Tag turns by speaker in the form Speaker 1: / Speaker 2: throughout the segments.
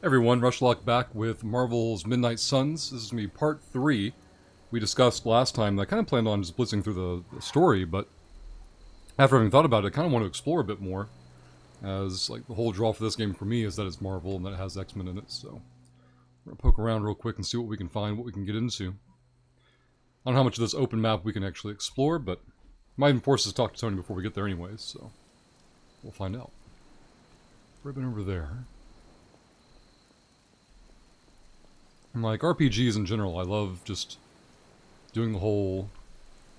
Speaker 1: Everyone, Rushlock back with Marvel's Midnight Suns. This is going to be part 3. We discussed last time that I kind of planned on just blitzing through the story, but after having thought about it, I kind of want to explore a bit more, as like the whole draw for this game for me is that it's Marvel and that it has X-Men in it, so we're going to poke around real quick and see what we can find, what we can get into. I don't know how much of this open map we can actually explore, but I might even force us to talk to Tony before we get there anyways, so we'll find out. Ribbon over there. And like RPGs in general, I love just doing the whole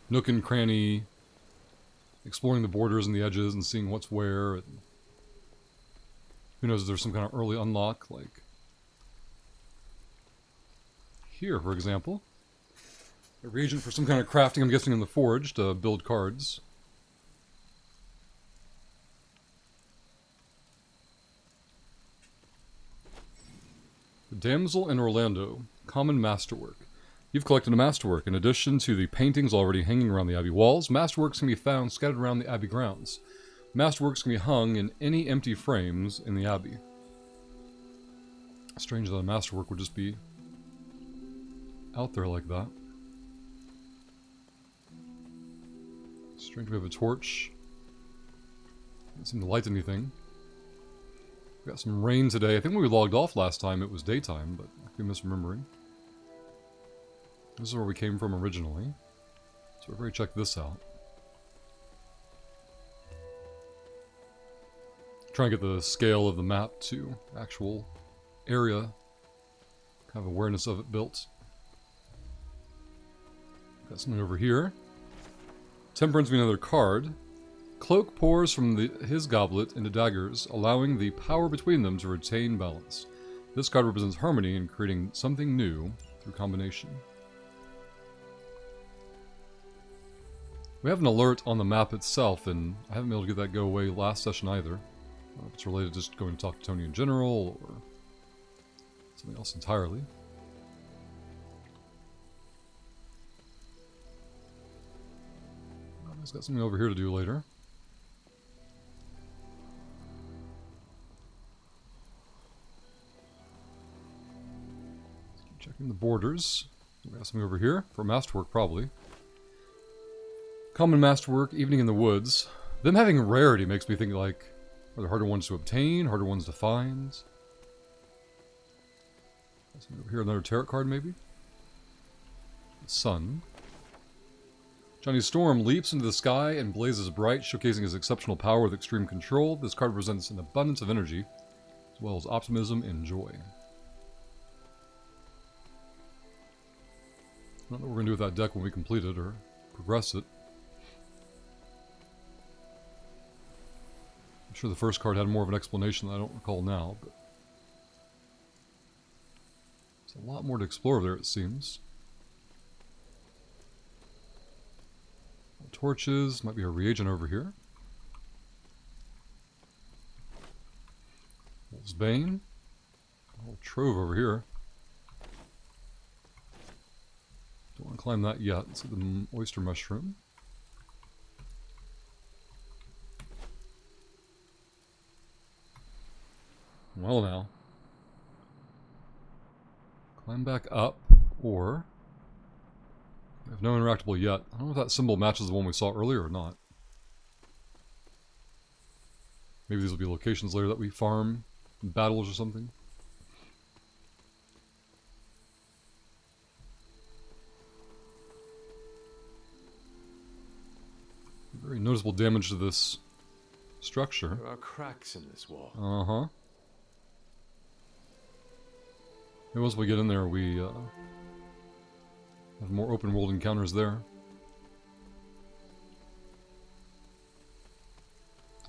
Speaker 1: nook and cranny, exploring the borders and the edges and seeing what's where. And who knows if there's some kind of early unlock, like here, for example. A reagent for some kind of crafting, I'm guessing in the forge, to build cards. The Damsel in Orlando, common masterwork. You've collected a masterwork. In addition to the paintings already hanging around the Abbey walls, masterworks can be found scattered around the Abbey grounds. Masterworks can be hung in any empty frames in the Abbey. Strange that a masterwork would just be out there like that. Strange we have a torch. Doesn't seem to light anything. We got some rain today. I think when we logged off last time it was daytime, but I could be misremembering. This is where we came from originally. So we're going to check this out. Try and get the scale of the map to actual area. Kind of awareness of it built. Got something over here. Temperance being another card. Cloak pours from his goblet into daggers, allowing the power between them to retain balance. This card represents harmony and creating something new through combination. We have an alert on the map itself, and I haven't been able to get that go away last session either. I don't know if it's related to just going to talk to Tony in general, or something else entirely. He's got something over here to do later. Checking the borders. We got something over here for masterwork, probably. Common masterwork, Evening in the Woods. Them having rarity makes me think like, are there harder ones to obtain, harder ones to find? Got something over here, another tarot card maybe? The sun. Johnny Storm leaps into the sky and blazes bright, showcasing his exceptional power with extreme control. This card represents an abundance of energy, as well as optimism and joy. I don't know what we're going to do with that deck when we complete it or progress it. I'm sure the first card had more of an explanation that I don't recall now, but there's a lot more to explore there, it seems. Torches, might be a reagent over here. Wolf's Bane. A whole trove over here. Don't want to climb that yet. Let's see the oyster mushroom. Well now. Climb back up, or... I have no interactable yet. I don't know if that symbol matches the one we saw earlier or not. Maybe these will be locations later that we farm in battles or something. Very noticeable damage to this structure.
Speaker 2: There are cracks in this wall.
Speaker 1: Uh-huh. Maybe once we get in there, we have more open world encounters there.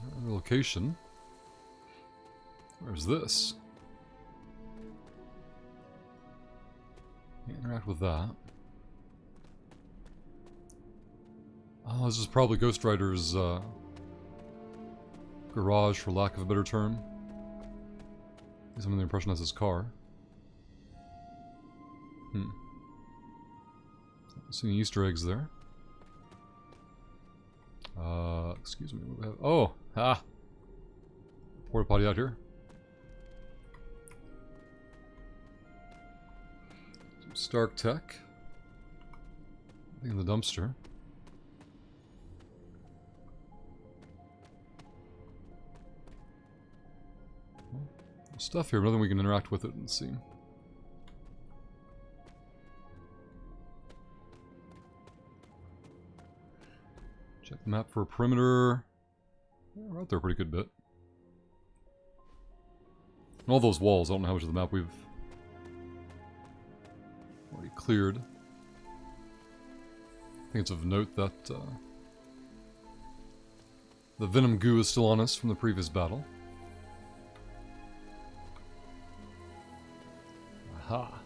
Speaker 1: Another location. Where's this? Can't interact with that. Oh, this is probably Ghost Rider's garage, for lack of a better term. He's under the impression that's his car. See any Easter eggs there? Excuse me. What we have? Oh, porta potty out here. Stark Tech. In the dumpster. Well, there's stuff here, but nothing we can interact with it and see. Check the map for a perimeter. Yeah, we're out there a pretty good bit. And all those walls, I don't know how much of the map we've already cleared. I think it's of note that the Venom Goo is still on us from the previous battle. Aha.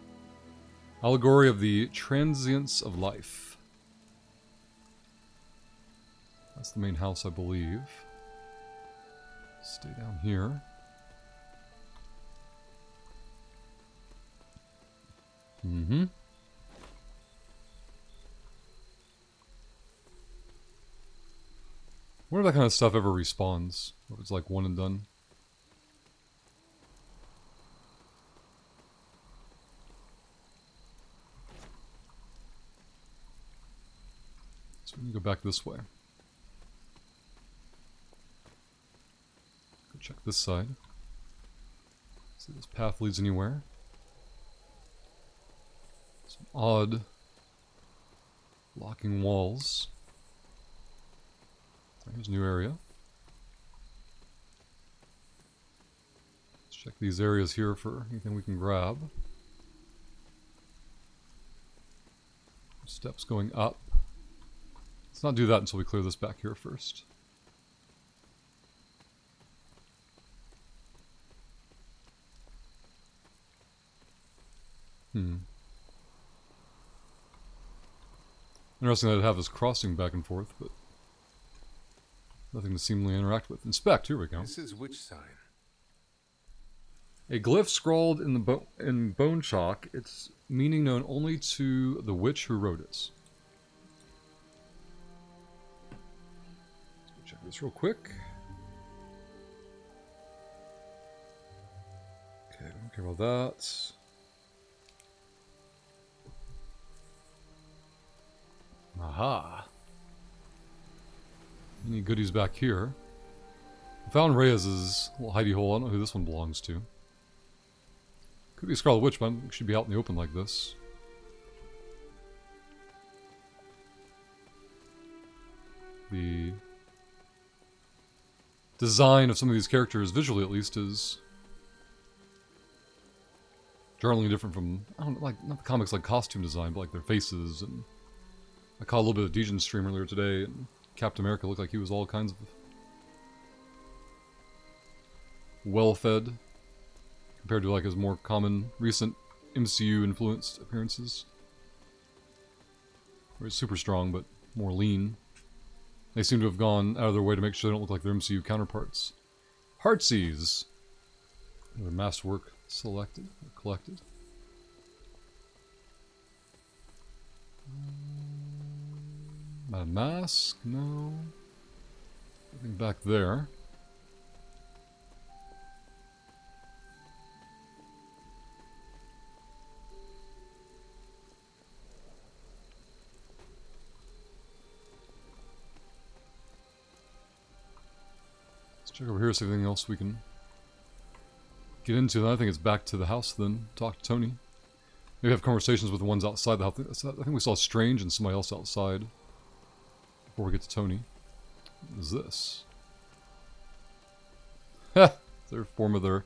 Speaker 1: Allegory of the transience of life. That's the main house, I believe. Stay down here. Mm-hmm. Wonder if that kind of stuff ever respawns, or if it's like one and done. So we can go back this way. Go check this side. See if this path leads anywhere. Some odd blocking walls. Here's a new area. Let's check these areas here for anything we can grab. Steps going up. Let's not do that until we clear this back here first. Interesting that it have this crossing back and forth, but nothing to seemingly interact with. Inspect, here we go.
Speaker 2: This is which sign?
Speaker 1: A glyph scrawled in the in bone chalk. Its meaning known only to the witch who wrote it. Let's go check this real quick. Okay, don't care about that. Aha. Any goodies back here? I found Reyes's little hidey hole. I don't know who this one belongs to. Could be a Scarlet Witch, but it should be out in the open like this. The design of some of these characters, visually at least, is jarringly different from, I don't know, like, not the comics like costume design, but like their faces. And I caught a little bit of Dejan's stream earlier today, and Captain America looked like he was all kinds of well-fed compared to like his more common recent MCU-influenced appearances. Where he's super strong, but more lean. They seem to have gone out of their way to make sure they don't look like their MCU counterparts. Heartsease. The masterwork selected or collected. My mask? No. Nothing back there. Let's check over here, see if anything else we can get into. Then I think it's back to the house then. Talk to Tony. Maybe have conversations with the ones outside the house. I think we saw Strange and somebody else outside. Before we get to Tony. What is this? Ha! Their form of their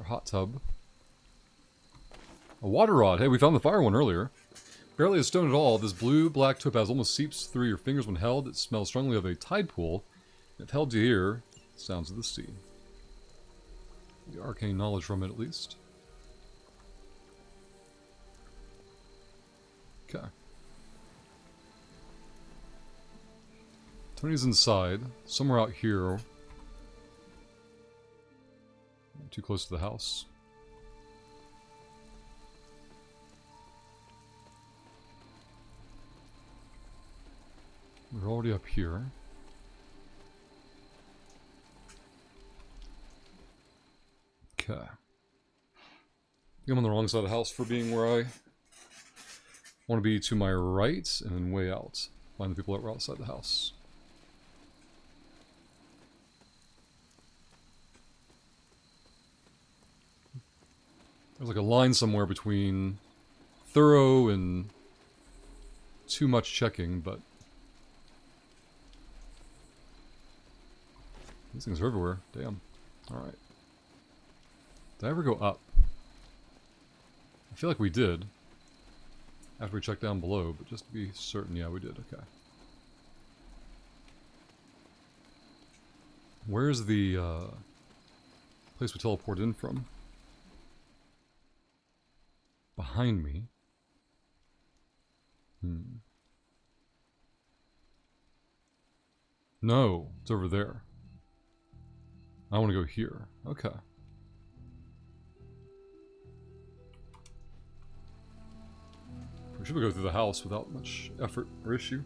Speaker 1: hot tub. A water rod. Hey, we found the fire one earlier. Barely a stone at all, this blue-black topaz almost seeps through your fingers when held. It smells strongly of a tide pool. If held to ear, sounds of the sea. The arcane knowledge from it, at least. Okay. Tony's inside, somewhere out here. Not too close to the house. We're already up here. Okay. I'm on the wrong side of the house for being where I want to be, to my right and then way out. Find the people that were outside the house. There's like a line somewhere between thorough and too much checking, but these things are everywhere. Damn. Alright. Did I ever go up? I feel like we did. After we checked down below, but just to be certain, yeah, we did. Okay. Where's the place we teleported in from? Behind me. No, it's over there. I want to go here. Okay. We should go through the house without much effort or issue.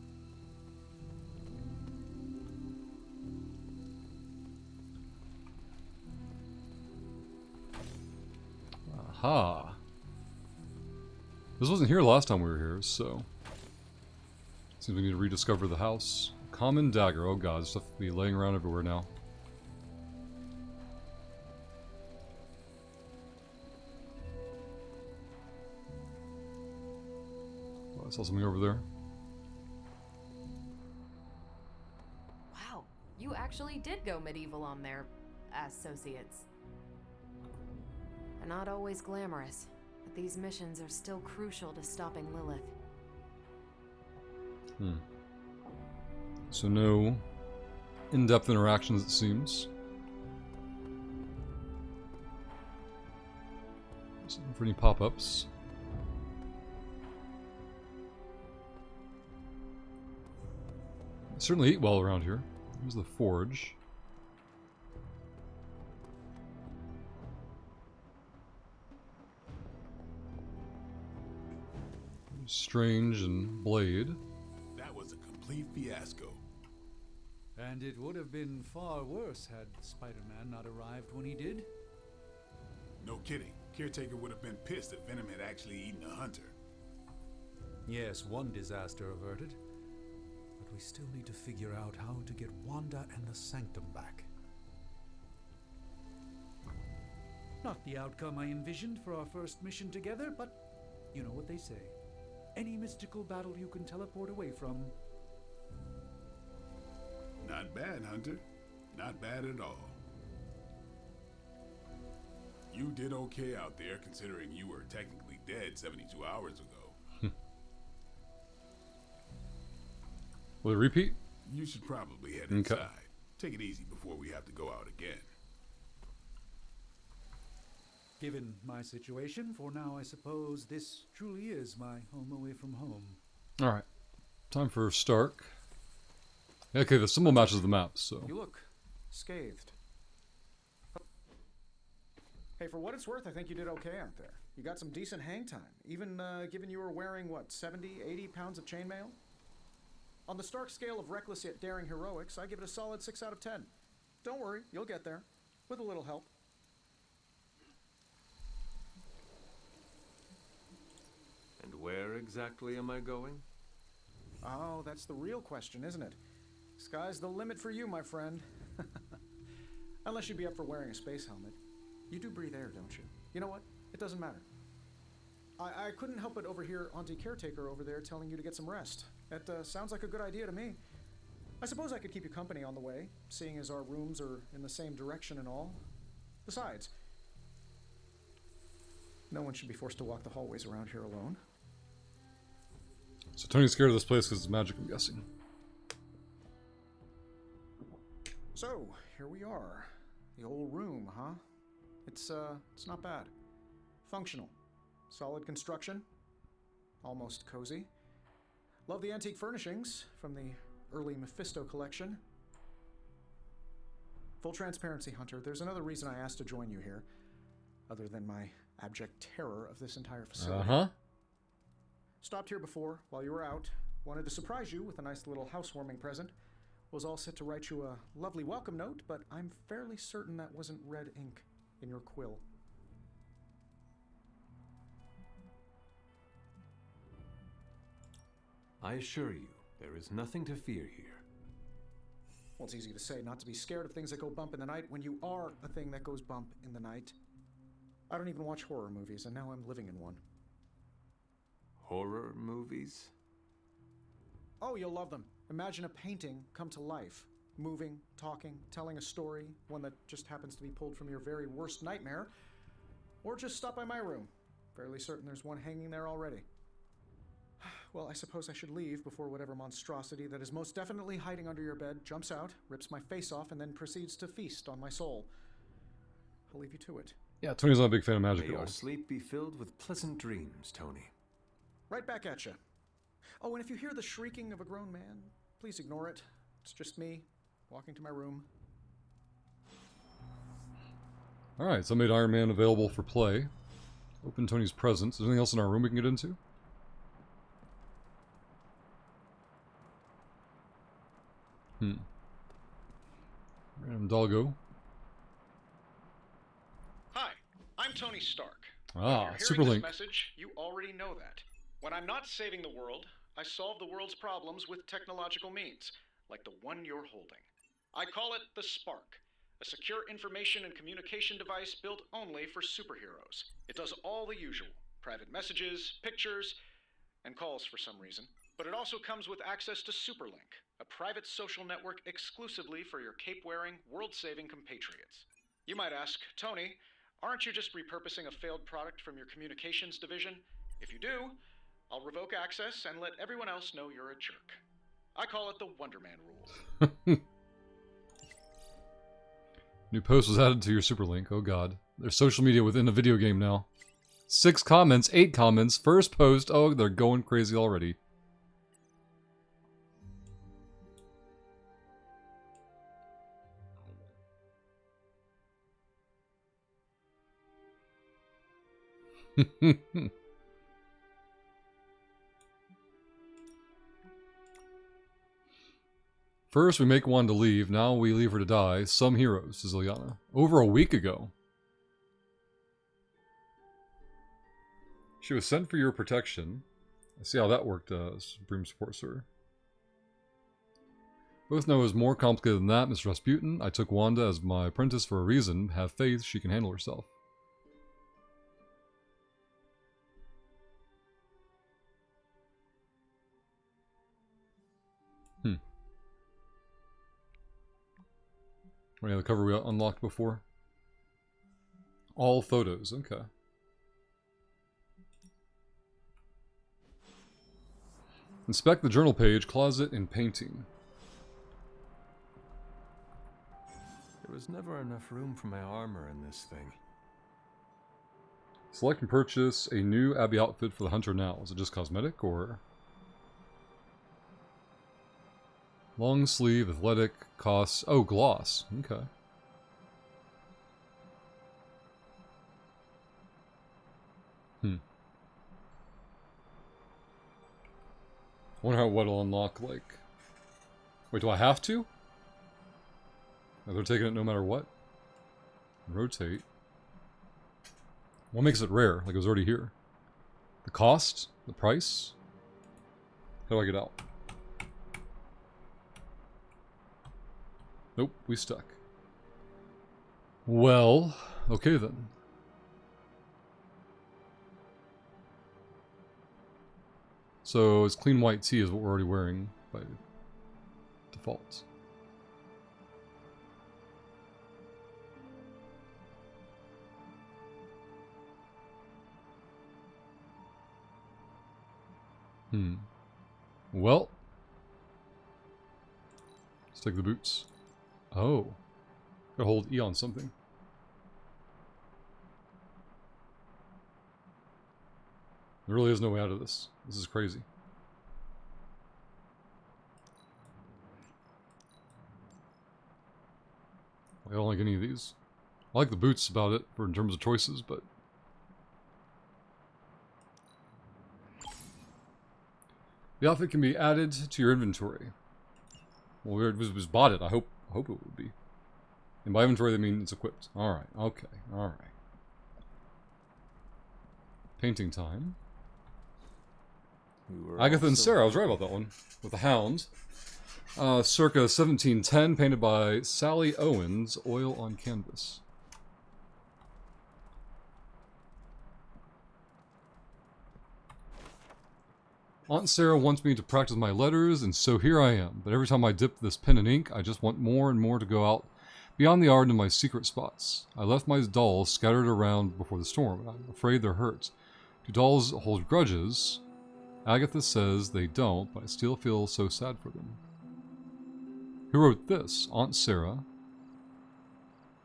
Speaker 1: Aha. This wasn't here last time we were here, so seems we need to rediscover the house. Common dagger. Oh god, stuff will be laying around everywhere now. Oh, I saw something over there.
Speaker 2: Wow, you actually did go medieval on their associates. They're not always glamorous, but these missions are still crucial to stopping Lilith.
Speaker 1: So no in-depth interactions, it seems. Looking for any pop-ups. Certainly eat well around here. Here's the forge. Strange and blade.
Speaker 3: That was a complete fiasco.
Speaker 4: And it would have been far worse had Spider-Man not arrived when he did.
Speaker 3: No kidding. Caretaker would have been pissed if Venom had actually eaten a hunter.
Speaker 4: Yes, one disaster averted. But we still need to figure out how to get Wanda and the Sanctum back. Not the outcome I envisioned for our first mission together, but you know what they say. Any mystical battle you can teleport away from.
Speaker 3: Not bad, Hunter. Not bad at all. You did okay out there, considering you were technically dead 72 hours ago.
Speaker 1: Will it repeat?
Speaker 3: You should probably head
Speaker 1: Okay.
Speaker 3: inside. Take it easy before we have to go out again.
Speaker 4: Given my situation, for now I suppose this truly is my home away from home.
Speaker 1: Alright. Time for Stark. Okay, the symbol matches the map, so.
Speaker 5: You look scathed. Hey, for what it's worth, I think you did okay out there. You got some decent hang time, even given you were wearing, what, 70, 80 pounds of chainmail? On the Stark scale of reckless yet daring heroics, I give it a solid 6 out of 10. Don't worry, you'll get there. With a little help.
Speaker 6: And where exactly am I going?
Speaker 5: Oh, that's the real question, isn't it? Sky's the limit for you, my friend. Unless you'd be up for wearing a space helmet. You do breathe air, don't you? You know what? It doesn't matter. I couldn't help but overhear Auntie Caretaker over there telling you to get some rest. That sounds like a good idea to me. I suppose I could keep you company on the way, seeing as our rooms are in the same direction and all. Besides, no one should be forced to walk the hallways around here alone.
Speaker 1: So Tony's scared of this place because it's magic, I'm guessing.
Speaker 5: So, here we are. The old room, huh? It's not bad. Functional. Solid construction. Almost cozy. Love the antique furnishings from the early Mephisto collection. Full transparency, Hunter, there's another reason I asked to join you here, other than my abject terror of this entire facility.
Speaker 1: Uh-huh.
Speaker 5: Stopped here before, while you were out. Wanted to surprise you with a nice little housewarming present. Was all set to write you a lovely welcome note, but I'm fairly certain that wasn't red ink in your quill.
Speaker 6: I assure you, there is nothing to fear here.
Speaker 5: Well, it's easy to say not to be scared of things that go bump in the night when you are a thing that goes bump in the night. I don't even watch horror movies, and now I'm living in one.
Speaker 6: Horror movies?
Speaker 5: Oh, you'll love them. Imagine a painting come to life. Moving, talking, telling a story, one that just happens to be pulled from your very worst nightmare. Or just stop by my room. Fairly certain there's one hanging there already. Well, I suppose I should leave before whatever monstrosity that is most definitely hiding under your bed jumps out, rips my face off, and then proceeds to feast on my soul. I'll leave you to it.
Speaker 1: Yeah, Tony's not a big fan of magic
Speaker 6: May
Speaker 1: at all.
Speaker 6: your sleep be filled with pleasant dreams, Tony.
Speaker 5: Right back at you. Oh, and if you hear the shrieking of a grown man, please ignore it. It's just me, walking to my room.
Speaker 1: Alright, so I made Iron Man available for play. Open Tony's presence. Is there anything else in our room we can get into? Random doggo.
Speaker 5: Hi, I'm Tony Stark.
Speaker 1: Ah,
Speaker 5: If you're hearing
Speaker 1: Superlink.
Speaker 5: this message, you already know that. When I'm not saving the world, I solve the world's problems with technological means, like the one you're holding. I call it the Spark, a secure information and communication device built only for superheroes. It does all the usual, private messages, pictures, and calls for some reason. But it also comes with access to Superlink, a private social network exclusively for your cape-wearing, world-saving compatriots. You might ask, Tony, aren't you just repurposing a failed product from your communications division? If you do, I'll revoke access and let everyone else know you're a jerk. I call it the Wonder Man rule.
Speaker 1: New post was added to your Superlink. Oh god. There's social media within a video game now. 6 comments, 8 comments, first post. Oh, they're going crazy already. First, we make Wanda leave. Now we leave her to die. Some heroes, says Ilyana. Over a week ago. She was sent for your protection. I see how that worked, Supreme Support Sir. Both know it was more complicated than that, Mr. Rasputin. I took Wanda as my apprentice for a reason. Have faith, she can handle herself. Any other cover we unlocked before? All photos, okay. Inspect the journal page, closet, and painting.
Speaker 6: There was never enough room for my armor in this thing.
Speaker 1: Select and purchase a new Abby outfit for the hunter now. Is it just cosmetic, or...? Long sleeve, athletic, costs... Oh, gloss. Okay. I wonder how what will unlock, like... Wait, do I have to? Oh, they're taking it no matter what? Rotate. What makes it rare? Like it was already here. The cost? The price? How do I get out? Nope, we stuck. Well, okay then. So it's clean white tee is what we're already wearing by default. Well, let's take the boots. Oh, gotta hold E on something. There really is no way out of this. This is crazy. I don't like any of these. I like the boots about it for in terms of choices, but the outfit can be added to your inventory. Well, we just bought it. I hope it would be. And by inventory, they mean it's equipped. Alright, okay, alright. Painting time.
Speaker 6: We were
Speaker 1: Agatha and
Speaker 6: also-
Speaker 1: Sarah, I was right about that one. With the Hound. Circa 1710, painted by Sally Owens, oil on canvas. Aunt Sarah wants me to practice my letters, and so here I am. But every time I dip this pen in ink, I just want more and more to go out beyond the art into my secret spots. I left my dolls scattered around before the storm, and I'm afraid they're hurt. Do dolls hold grudges? Agatha says they don't, but I still feel so sad for them. Who wrote this? Aunt Sarah.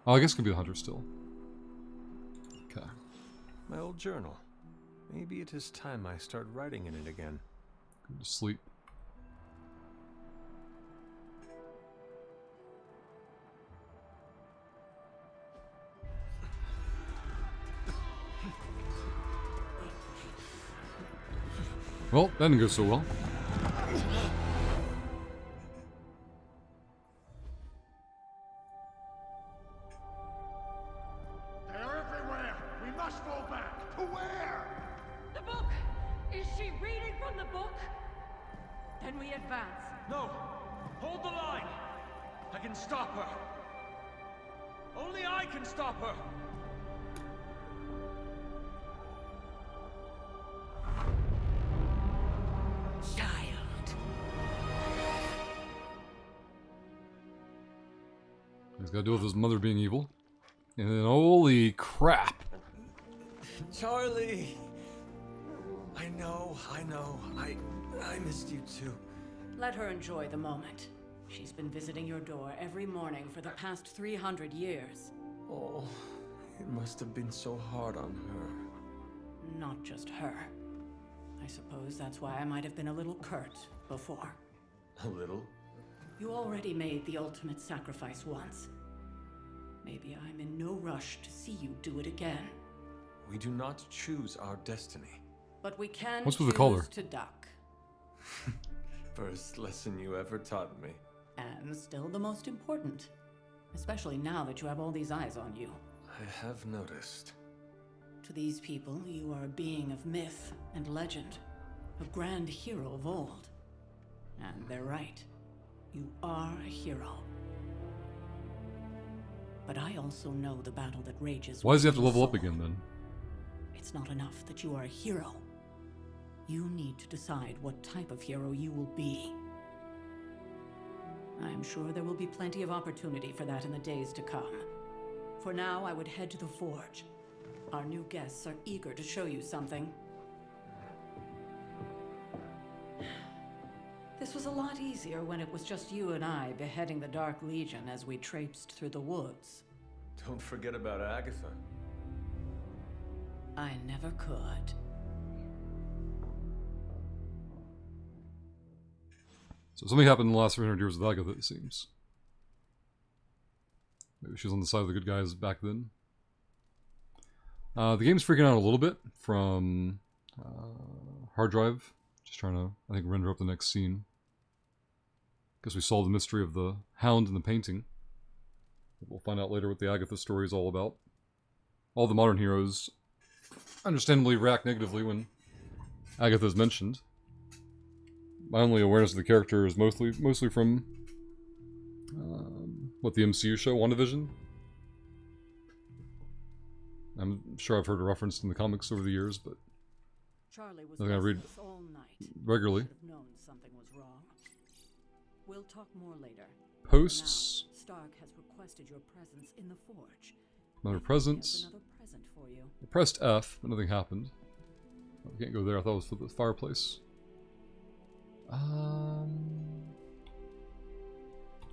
Speaker 1: Oh, I guess it could be the hunter still. Okay.
Speaker 6: My old journal. Maybe it is time I start writing in it again.
Speaker 1: Go to sleep. Well, that didn't go so well.
Speaker 7: They're everywhere! We must fall back! To where?
Speaker 8: The book! Is she reading from the book? Then we advance.
Speaker 9: No! Hold the line! I can stop her! Only I can stop her!
Speaker 8: Child.
Speaker 1: He's got to deal with his mother being evil. And then, holy crap!
Speaker 6: Charlie! I know. I missed you too.
Speaker 8: Let her enjoy the moment. She's been visiting your door every morning for the past 300 years.
Speaker 6: Oh, it must have been so hard on her.
Speaker 8: Not just her. I suppose that's why I might have been a little curt before.
Speaker 6: A little?
Speaker 8: You already made the ultimate sacrifice once. Maybe I'm in no rush to see you do it again.
Speaker 6: We do not choose our destiny.
Speaker 8: But we can
Speaker 1: What's with the
Speaker 8: choose
Speaker 1: collar?
Speaker 8: to duck.
Speaker 6: First lesson you ever taught me.
Speaker 8: And still the most important. Especially now that you have all these eyes on you.
Speaker 6: I have noticed.
Speaker 8: To these people, you are a being of myth and legend. A grand hero of old. And they're right. You are a hero. But I also know the battle that rages.
Speaker 1: Why does he have to
Speaker 8: within
Speaker 1: level
Speaker 8: your
Speaker 1: up
Speaker 8: soul.
Speaker 1: again then?
Speaker 8: It's not enough that you are a hero. You need to decide what type of hero you will be. I am sure there will be plenty of opportunity for that in the days to come. For now, I would head to the forge. Our new guests are eager to show you something. This was a lot easier when it was just you and I beheading the Dark Legion as we traipsed through the woods.
Speaker 6: Don't forget about Agatha.
Speaker 8: I never could.
Speaker 1: So something happened in the last 300 years with Agatha, it seems. Maybe she was on the side of the good guys back then. The game's freaking out a little bit from hard drive. Just trying to, I think, render up the next scene. Because we solved the mystery of the Hound and the painting. We'll find out later what the Agatha story is all about. All the modern heroes understandably react negatively when Agatha is mentioned. My only awareness of the character is mostly from what the MCU show, WandaVision. I'm sure I've heard it referenced in the comics over the years, but
Speaker 8: Charlie was
Speaker 1: I think I read
Speaker 8: restless all night.
Speaker 1: regularly.
Speaker 8: Should have known something was wrong. We'll talk more later.
Speaker 1: Posts,
Speaker 8: Now, Stark has requested your presence in the forge.
Speaker 1: another
Speaker 8: He has
Speaker 1: presence.
Speaker 8: another present for you.
Speaker 1: I pressed F, but nothing happened. I can't go there. I thought it was for the fireplace.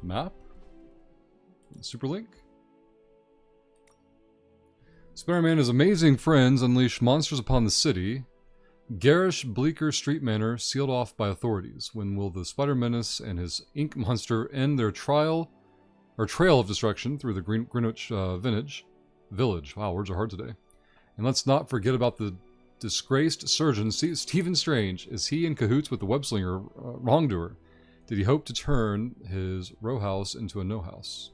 Speaker 1: Map? Superlink? Spider-Man and his amazing friends unleash monsters upon the city. Garish Bleecker Street Manor sealed off by authorities. When will the Spider-Menace and his ink monster end their trail of destruction through the Greenwich Village? Wow, words are hard today. And let's not forget about the disgraced surgeon, Stephen Strange. Is he in cahoots with the webslinger wrongdoer? Did he hope to turn his row house into a no house?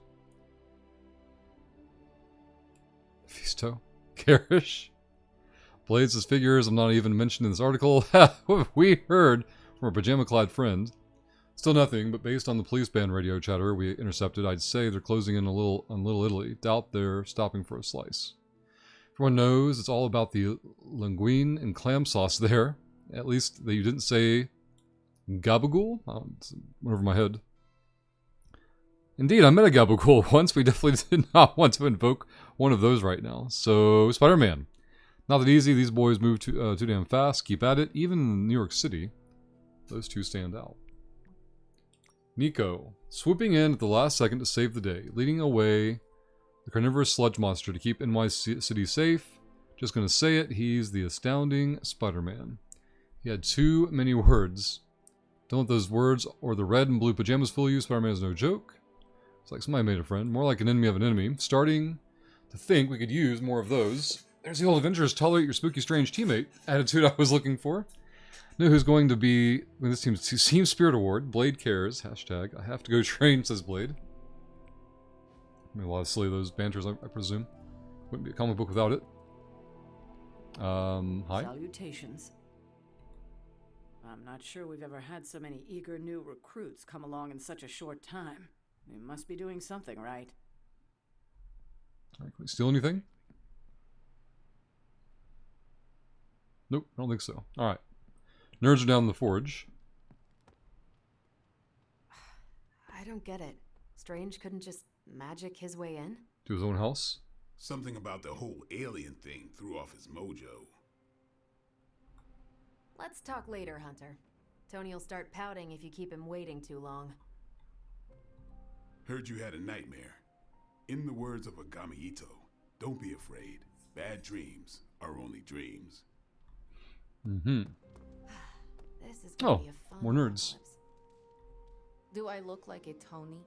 Speaker 1: Fisto? Garish? Blades' figures I'm not even mentioned in this article. What have we heard from our pajama-clad friend? Still nothing, but based on the police band radio chatter we intercepted, I'd say they're closing in on Little Italy. Doubt they're stopping for a slice. Everyone knows it's all about the linguine and clam sauce there. At least that you didn't say gabagool? It went over my head. Indeed, I met a gabagool once. We definitely did not want to invoke one of those right now. So, Spider-Man. Not that easy. These boys move too damn fast. Keep at it. Even in New York City, those two stand out. Nico, swooping in at the last second to save the day, leading away the carnivorous sludge monster to keep NY City safe. Just gonna say it, he's the astounding Spider-Man. He had too many words. Don't let those words or the red and blue pajamas fool you. Spider-Man is no joke. It's like somebody made a friend, more like an enemy of an enemy. Starting to think we could use more of those. There's the old Avengers tolerate your spooky strange teammate attitude I was looking for. Know who's going to be when this team's Team Spirit Award. Blade cares. Hashtag I have to go train, says Blade. I mean, a lot of silly those banters, I presume. Wouldn't be a comic book without it. Hi.
Speaker 8: Salutations. I'm not sure we've ever had so many eager new recruits come along in such a short time. We must be doing something right.
Speaker 1: Alright, can we steal anything? Nope, I don't think so. Alright. Nerds are down in the forge.
Speaker 2: I don't get it. Strange couldn't just magic his way in?
Speaker 1: To his own house?
Speaker 3: Something about the whole alien thing threw off his mojo.
Speaker 2: Let's talk later, Hunter. Tony will start pouting if you keep him waiting too long.
Speaker 3: Heard you had a nightmare. In the words of Agami Ito, don't be afraid. Bad dreams are only dreams.
Speaker 1: Mm-hmm.
Speaker 2: This is gonna be a fun
Speaker 1: more nerds.
Speaker 2: apocalypse. Do I look like a Tony?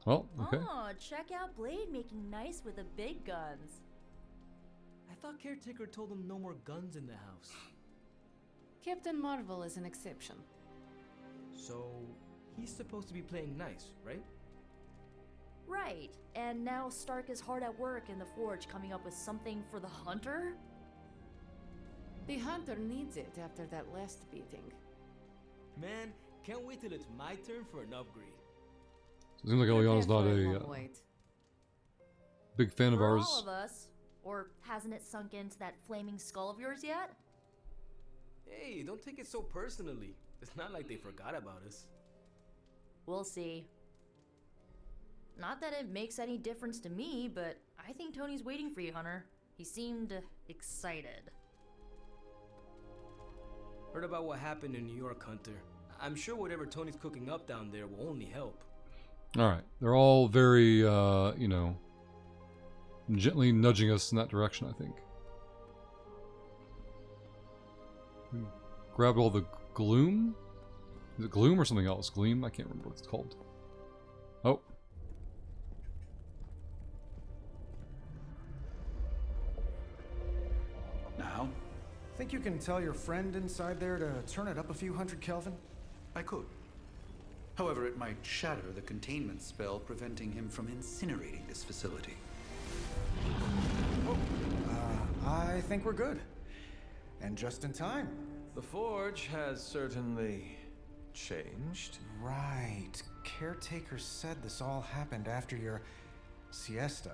Speaker 1: Well, okay.
Speaker 10: Oh, check out Blade making nice with the big guns.
Speaker 11: I thought Caretaker told him no more guns in the house.
Speaker 2: Captain Marvel is an exception.
Speaker 11: So, he's supposed to be playing nice, right?
Speaker 10: Right, and now Stark is hard at work in the Forge coming up with something for the Hunter?
Speaker 2: The Hunter needs it after that last beating.
Speaker 11: Man, can't wait till it's my turn for an upgrade.
Speaker 1: So it seems like Eliana's not a
Speaker 2: Wait.
Speaker 1: big fan of
Speaker 10: For
Speaker 1: ours.
Speaker 10: all of us. Or hasn't it sunk into that flaming skull of yours yet?
Speaker 11: Hey, don't take it so personally. It's not like they forgot about us.
Speaker 10: We'll see. Not that it makes any difference to me, but I think Tony's waiting for you, Hunter. He seemed excited.
Speaker 11: Heard about what happened in New York, Hunter. I'm sure whatever Tony's cooking up down there will only help.
Speaker 1: Alright. They're all very, you know, gently nudging us in that direction, I think. We grabbed all the gloom? Is it gloom or something else? Gleam? I can't remember what it's called. Oh.
Speaker 5: Now? Think you can tell your friend inside there to turn it up a few hundred Kelvin?
Speaker 12: I could. However, it might shatter the containment spell preventing him from incinerating this facility.
Speaker 5: I think we're good. And just in time.
Speaker 6: The Forge has certainly changed.
Speaker 5: Right. Caretaker said this all happened after your siesta.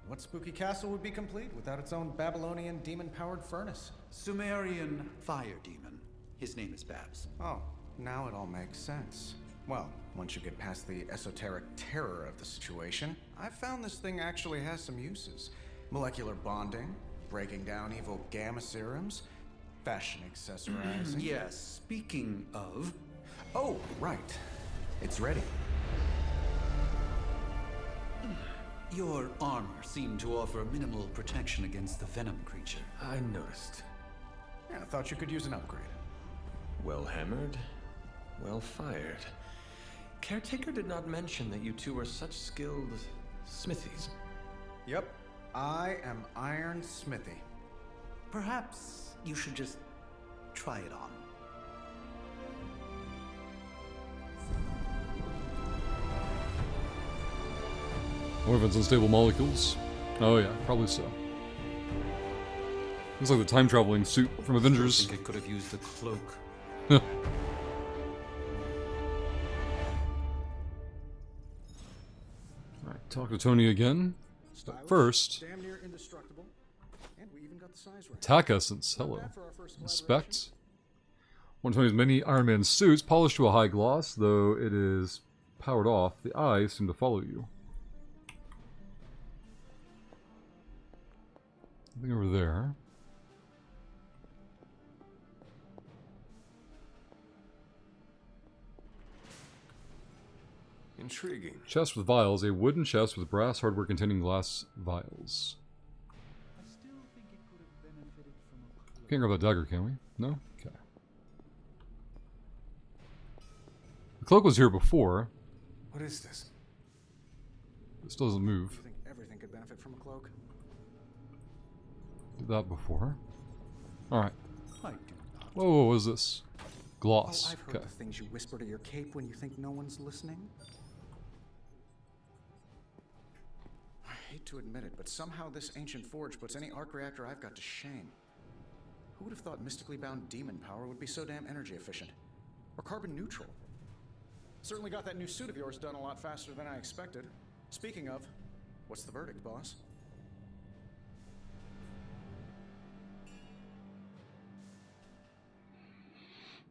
Speaker 5: What spooky castle would be complete without its own Babylonian demon-powered furnace?
Speaker 12: Sumerian fire demon. His name is Babs.
Speaker 5: Oh, now it all makes sense. Well, once you get past the esoteric terror of the situation, I've found this thing actually has some uses. Molecular bonding, breaking down evil gamma serums, fashion accessorizing.
Speaker 12: Yes, speaking of...
Speaker 5: Oh, right. It's ready.
Speaker 12: Your armor seemed to offer minimal protection against the venom creature.
Speaker 6: I noticed.
Speaker 5: Yeah, I thought you could use an upgrade.
Speaker 6: Well hammered, well fired. Caretaker did not mention that you two were such skilled smithies.
Speaker 5: Yep, I am Iron Smithy.
Speaker 12: Perhaps you should just try it on.
Speaker 1: Or if it's unstable molecules. Oh yeah, probably so. Looks like the time traveling suit from Avengers.
Speaker 6: I think it could have used a cloak.
Speaker 1: Alright, talk to Tony again. But first,
Speaker 5: damn near indestructible, and we even got the size right.
Speaker 1: attack essence. Hello. Inspect. One of Tony's many Iron Man suits, polished to a high gloss, though it is powered off. The eyes seem to follow you. Something over there.
Speaker 6: Intriguing.
Speaker 1: Chest with vials. A wooden chest with brass hardware containing glass vials. Can't grab that dagger, can we? No? Okay. The cloak was here before.
Speaker 6: What is this?
Speaker 1: This doesn't move.
Speaker 5: I think everything could benefit from a cloak.
Speaker 1: Did that before. Alright.
Speaker 5: I do
Speaker 1: Whoa, what is this? Gloss.
Speaker 5: Oh, I've heard
Speaker 1: Okay.
Speaker 5: the things you whisper to your cape when you think no one's listening. I hate to admit it, but somehow this ancient forge puts any arc reactor I've got to shame. Who would have thought mystically bound demon power would be so damn energy efficient? Or carbon neutral? Certainly got that new suit of yours done a lot faster than I expected. Speaking of, what's the verdict, boss?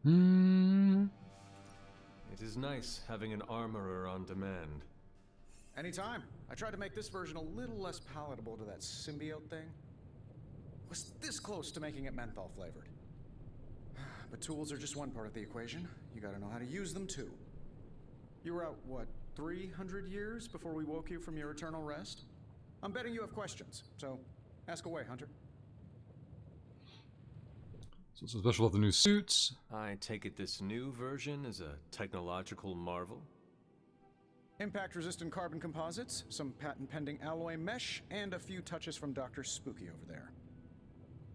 Speaker 6: It is nice having an armorer on demand.
Speaker 5: Anytime. I tried to make this version a little less palatable to that symbiote thing. Was this close to making it menthol flavored. But tools are just one part of the equation. You gotta know how to use them too. You were out, what, 300 years before we woke you from your eternal rest? I'm betting you have questions, so ask away, Hunter.
Speaker 1: So it's a special of the new suits.
Speaker 6: I take it this new version is a technological marvel?
Speaker 5: Impact-resistant carbon composites, some patent-pending alloy mesh, and a few touches from Dr. Spooky over there.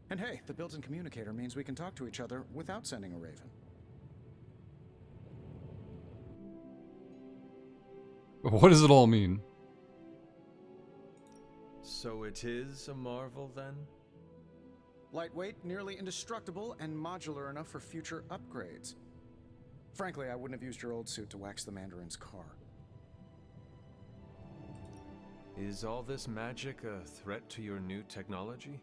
Speaker 5: And hey, the built-in communicator means we can talk to each other without sending a raven.
Speaker 1: What does it all mean?
Speaker 6: So it is a marvel then?
Speaker 5: Lightweight, nearly indestructible, and modular enough for future upgrades. Frankly, I wouldn't have used your old suit to wax the Mandarin's car.
Speaker 6: Is all this magic a threat to your new technology?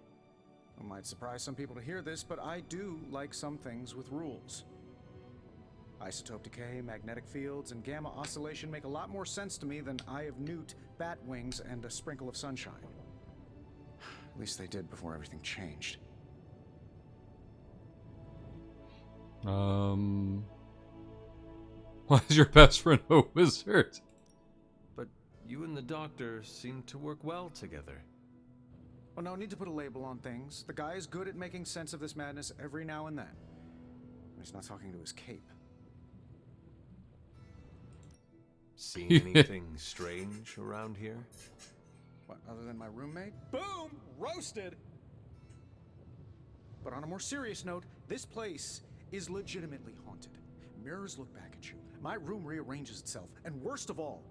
Speaker 5: It might surprise some people to hear this, but I do like some things with rules. Isotope decay, magnetic fields, and gamma oscillation make a lot more sense to me than Eye of Newt, bat wings, and a sprinkle of sunshine. At least they did before everything changed.
Speaker 1: Why is your best friend a wizard?
Speaker 6: But you and the doctor seem to work well together.
Speaker 5: Oh, no need to put a label on things. The guy is good at making sense of this madness every now and then. He's not talking to his cape.
Speaker 6: Seen anything strange around here?
Speaker 5: What, other than my roommate? Boom! Roasted! But on a more serious note, this place is legitimately haunted. Mirrors look back at you. My room rearranges itself. And worst of all,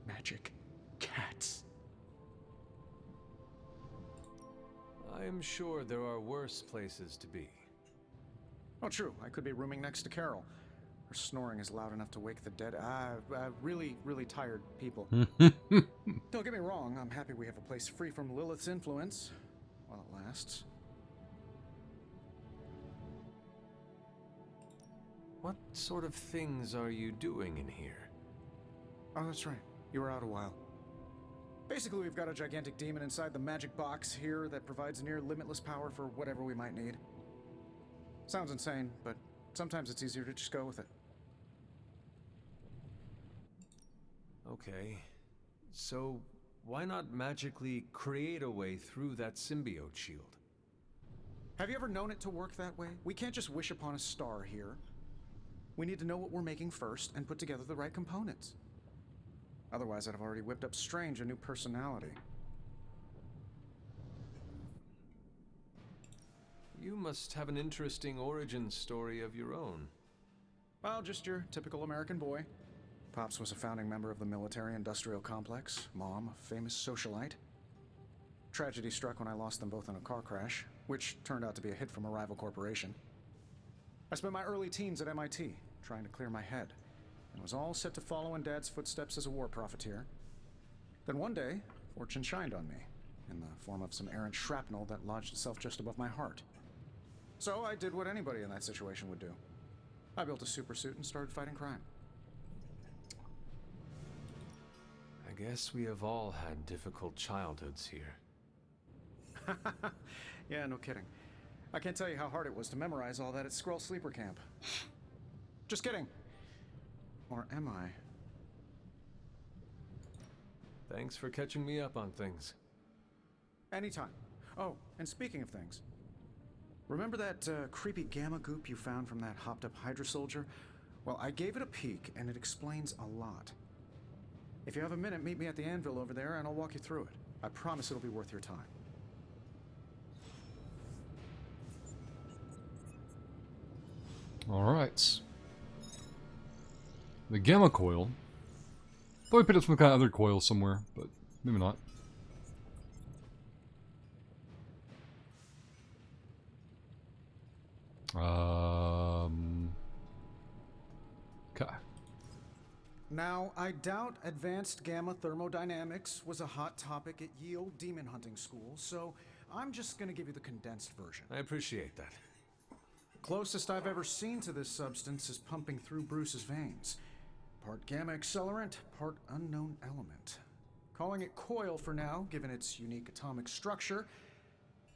Speaker 5: magic cats.
Speaker 6: I am sure there are worse places to be.
Speaker 5: Oh, true. I could be rooming next to Carol. Her snoring is loud enough to wake the dead. Really, really tired people. Don't get me wrong. I'm happy we have a place free from Lilith's influence. While it lasts.
Speaker 6: What sort of things are you doing in here?
Speaker 5: Oh, that's right. You were out a while. Basically, we've got a gigantic demon inside the magic box here that provides near limitless power for whatever we might need. Sounds insane, but sometimes it's easier to just go with it.
Speaker 6: Okay. So, why not magically create a way through that symbiote shield?
Speaker 5: Have you ever known it to work that way? We can't just wish upon a star here. We need to know what we're making first and put together the right components. Otherwise, I'd have already whipped up Strange a new personality.
Speaker 6: You must have an interesting origin story of your own.
Speaker 5: Well, just your typical American boy. Pops was a founding member of the military-industrial complex. Mom, a famous socialite. Tragedy struck when I lost them both in a car crash, which turned out to be a hit from a rival corporation. I spent my early teens at MIT, trying to clear my head, and was all set to follow in Dad's footsteps as a war profiteer. Then one day, fortune shined on me, in the form of some errant shrapnel that lodged itself just above my heart. So I did what anybody in that situation would do. I built a supersuit and started fighting crime.
Speaker 6: I guess we have all had difficult childhoods here.
Speaker 5: Yeah, no kidding. I can't tell you how hard it was to memorize all that at Skrull Sleeper Camp. Just kidding. Or am I?
Speaker 6: Thanks for catching me up on things.
Speaker 5: Anytime. Oh, and speaking of things, remember that creepy gamma goop you found from that hopped-up Hydra soldier? Well, I gave it a peek, and it explains a lot. If you have a minute, meet me at the anvil over there, and I'll walk you through it. I promise it'll be worth your time.
Speaker 1: Alright. The gamma coil. Thought we picked up some kind of other coil somewhere, but maybe not. Okay.
Speaker 5: Now, I doubt advanced gamma thermodynamics was a hot topic at ye old demon hunting school, so I'm just gonna give you the condensed version.
Speaker 6: I appreciate that.
Speaker 5: Closest I've ever seen to this substance is pumping through Bruce's veins. Part gamma accelerant, part unknown element. Calling it coil for now, given its unique atomic structure.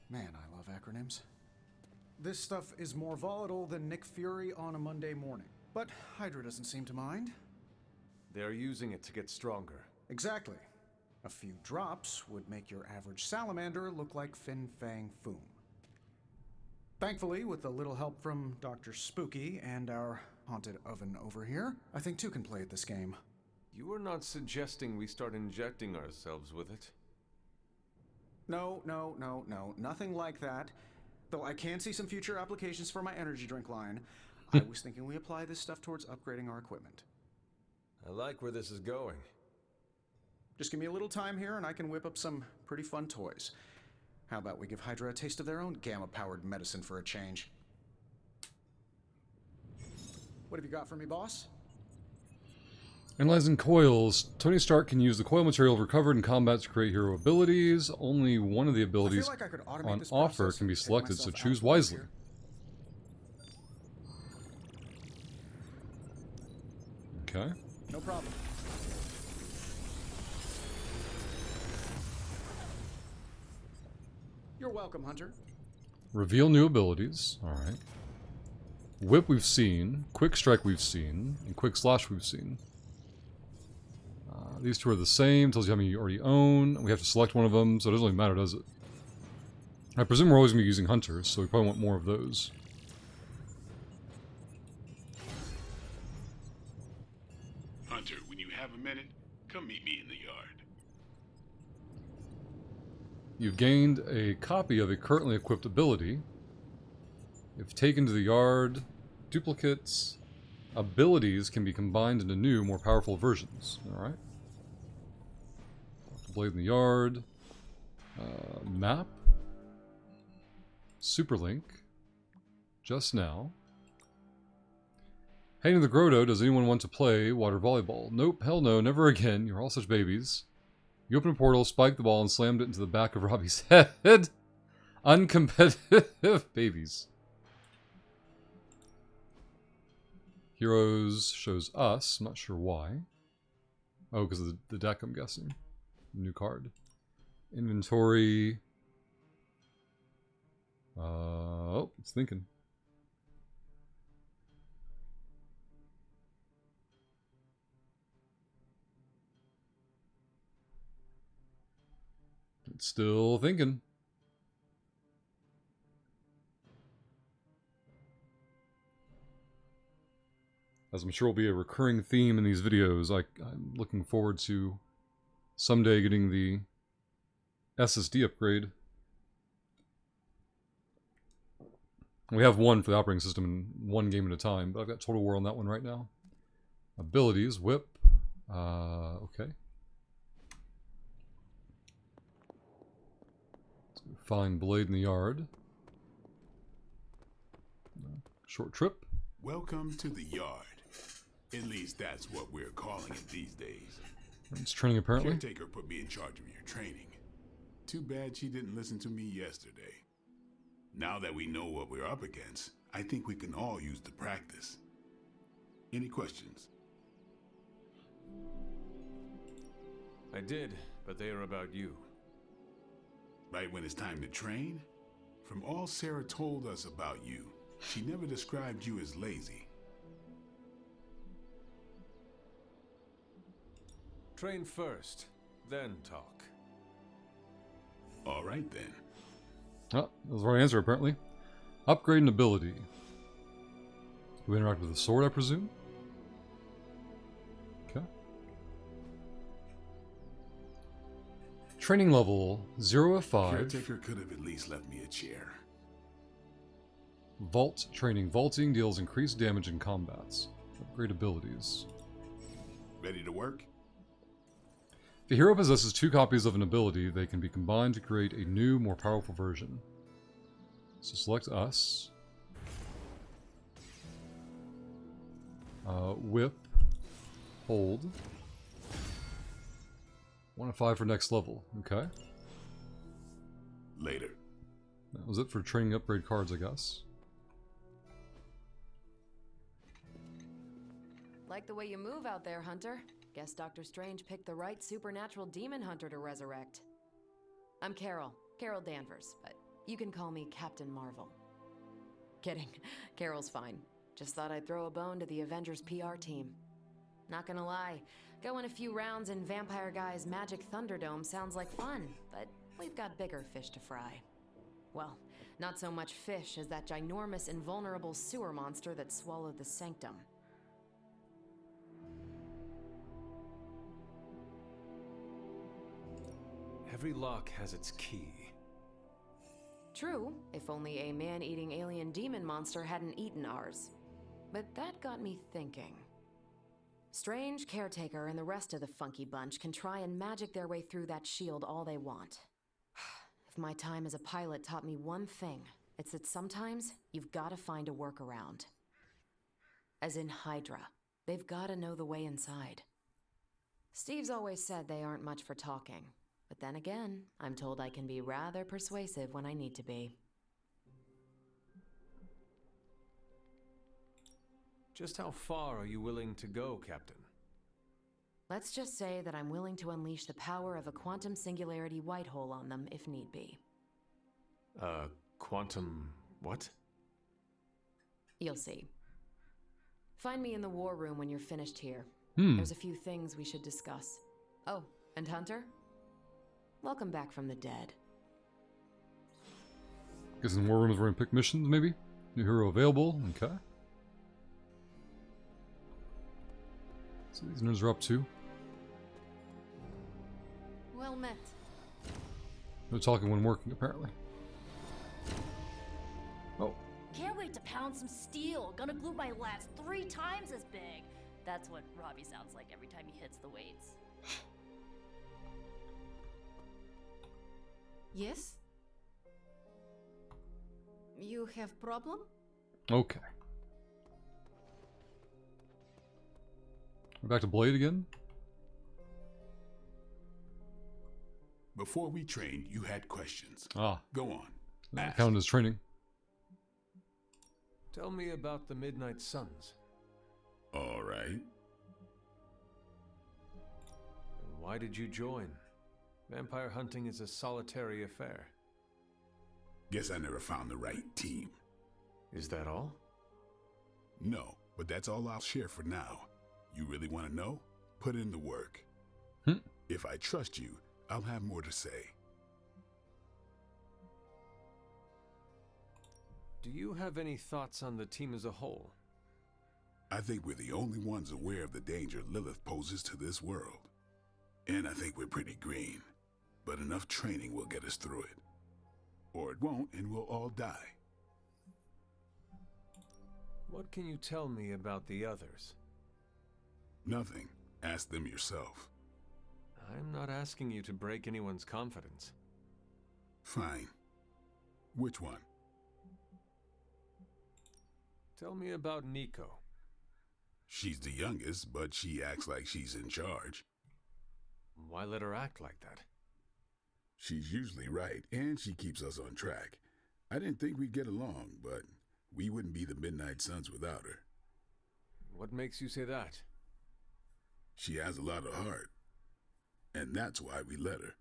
Speaker 5: Man, I love acronyms. This stuff is more volatile than Nick Fury on a Monday morning. But Hydra doesn't seem to mind.
Speaker 6: They're using it to get stronger.
Speaker 5: Exactly. A few drops would make your average salamander look like Fin Fang Foom. Thankfully, with a little help from Dr. Spooky and our haunted oven over here, I think two can play at this game.
Speaker 6: You are not suggesting we start injecting ourselves with it?
Speaker 5: No, nothing like that. Though I can see some future applications for my energy drink line. I was thinking we apply this stuff towards upgrading our equipment.
Speaker 6: I like where this is going.
Speaker 5: Just give me a little time here and I can whip up some pretty fun toys. How about we give Hydra a taste of their own gamma-powered medicine for a change? What have you got for me, boss?
Speaker 1: Analyzing coils. Tony Stark can use the coil material recovered in combat to create hero abilities. Only one of the abilities
Speaker 5: I could automate
Speaker 1: on
Speaker 5: this
Speaker 1: offer
Speaker 5: process
Speaker 1: can be
Speaker 5: and take
Speaker 1: selected, so
Speaker 5: myself
Speaker 1: choose
Speaker 5: out from
Speaker 1: wisely.
Speaker 5: here.
Speaker 1: Okay.
Speaker 5: No problem. You're welcome, Hunter.
Speaker 1: Reveal new abilities. Alright. Whip we've seen. Quick Strike we've seen. And Quick Slash we've seen. These two are the same. Tells you how many you already own. We have to select one of them, so it doesn't really matter, does it? I presume we're always going to be using Hunters, so we probably want more of those.
Speaker 3: Hunter, when you have a minute, come meet me in the yard.
Speaker 1: You've gained a copy of a currently equipped ability. If taken to the yard, duplicates, abilities can be combined into new, more powerful versions. Alright. Blade in the yard. Map. Superlink. Just now. Heading to the Grotto, does anyone want to play water volleyball? Nope, hell no, never again. You're all such babies. You open a portal, spiked the ball, and slammed it into the back of Robbie's head. Uncompetitive babies. Heroes shows us. I'm not sure why. Oh, because of the deck, I'm guessing. New card. Inventory. Oh, it's thinking. It's still thinking. As I'm sure will be a recurring theme in these videos, I'm looking forward to someday getting the SSD upgrade. We have one for the operating system and one game at a time, but I've got Total War on that one right now. Abilities, whip. Okay. Find Blade in the yard. Short trip.
Speaker 3: Welcome to the yard. At least that's what we're calling it these days.
Speaker 1: It's training apparently.
Speaker 3: Caretaker put me in charge of your training. Too bad she didn't listen to me yesterday. Now that we know what we're up against, I think we can all use the practice. Any questions?
Speaker 6: I did, but they are about you.
Speaker 3: Right when it's time to train? From all Sarah told us about you, she never described you as lazy.
Speaker 6: Train first, then talk.
Speaker 3: All right then.
Speaker 1: Oh, that was the right answer apparently. Upgrade an ability. Do we interact with the sword, I presume? Okay. Training level 0 of 5.
Speaker 3: Caretaker could have at least left me a chair.
Speaker 1: Vault training. Vaulting deals increased damage in combats. Upgrade abilities.
Speaker 3: Ready to work?
Speaker 1: If a hero possesses 2 copies of an ability, they can be combined to create a new, more powerful version. So select us. Whip. Hold. 1 of 5 for next level. Okay.
Speaker 3: Later.
Speaker 1: That was it for training upgrade cards, I guess.
Speaker 2: Like the way you move out there, Hunter. Guess Dr. Strange picked the right supernatural demon hunter to resurrect. I'm Carol Danvers, but you can call me Captain Marvel. Kidding, Carol's fine. Just thought I'd throw a bone to the Avengers PR team. Not gonna lie, going a few rounds in Vampire Guy's Magic Thunderdome sounds like fun, but we've got bigger fish to fry. Well, not so much fish as that ginormous invulnerable sewer monster that swallowed the Sanctum.
Speaker 6: Every lock has its key.
Speaker 2: True, if only a man-eating alien demon monster hadn't eaten ours. But that got me thinking. Strange, Caretaker, and the rest of the funky bunch can try and magic their way through that shield all they want. If my time as a pilot taught me one thing, it's that sometimes you've got to find a workaround. As in Hydra, they've got to know the way inside. Steve's always said they aren't much for talking. But then again, I'm told I can be rather persuasive when I need to be.
Speaker 6: Just how far are you willing to go, Captain?
Speaker 2: Let's just say that I'm willing to unleash the power of a quantum singularity white hole on them if need be.
Speaker 6: Quantum what?
Speaker 2: You'll see. Find me in the war room when you're finished here.
Speaker 1: Hmm.
Speaker 2: There's a few things we should discuss. Oh, and Hunter? Welcome back from the dead.
Speaker 1: Guess in war rooms we're gonna pick missions, maybe? New hero available, okay. So these nerds are up to.
Speaker 2: Well met.
Speaker 1: They're talking when working, apparently. Oh.
Speaker 10: Can't wait to pound some steel. Gonna glue my lats 3 times as big. That's what Robbie sounds like every time he hits the weights.
Speaker 8: Yes? You have problem?
Speaker 1: Okay. We're back to Blade again.
Speaker 3: Before we trained, you had questions.
Speaker 1: Ah.
Speaker 3: Go on.
Speaker 1: That counted as training.
Speaker 6: Tell me about the Midnight Suns.
Speaker 3: All right.
Speaker 6: And why did you join? Vampire hunting is a solitary affair.
Speaker 3: Guess I never found the right team.
Speaker 6: Is that all?
Speaker 3: No, but that's all I'll share for now. You really want to know? Put in the work. If I trust you, I'll have more to say.
Speaker 6: Do you have any thoughts on the team as a whole?
Speaker 3: I think we're the only ones aware of the danger Lilith poses to this world. And I think we're pretty green. But enough training will get us through it. Or it won't, and we'll all die.
Speaker 6: What can you tell me about the others?
Speaker 3: Nothing. Ask them yourself.
Speaker 6: I'm not asking you to break anyone's confidence.
Speaker 3: Fine. Which one?
Speaker 13: Tell me about Nico.
Speaker 3: She's the youngest, but she acts like she's in charge.
Speaker 13: Why let her act like that?
Speaker 3: She's usually right, and she keeps us on track. I didn't think we'd get along, but we wouldn't be the Midnight Suns without her.
Speaker 13: What makes you say that?
Speaker 3: She has a lot of heart, and that's why we let her.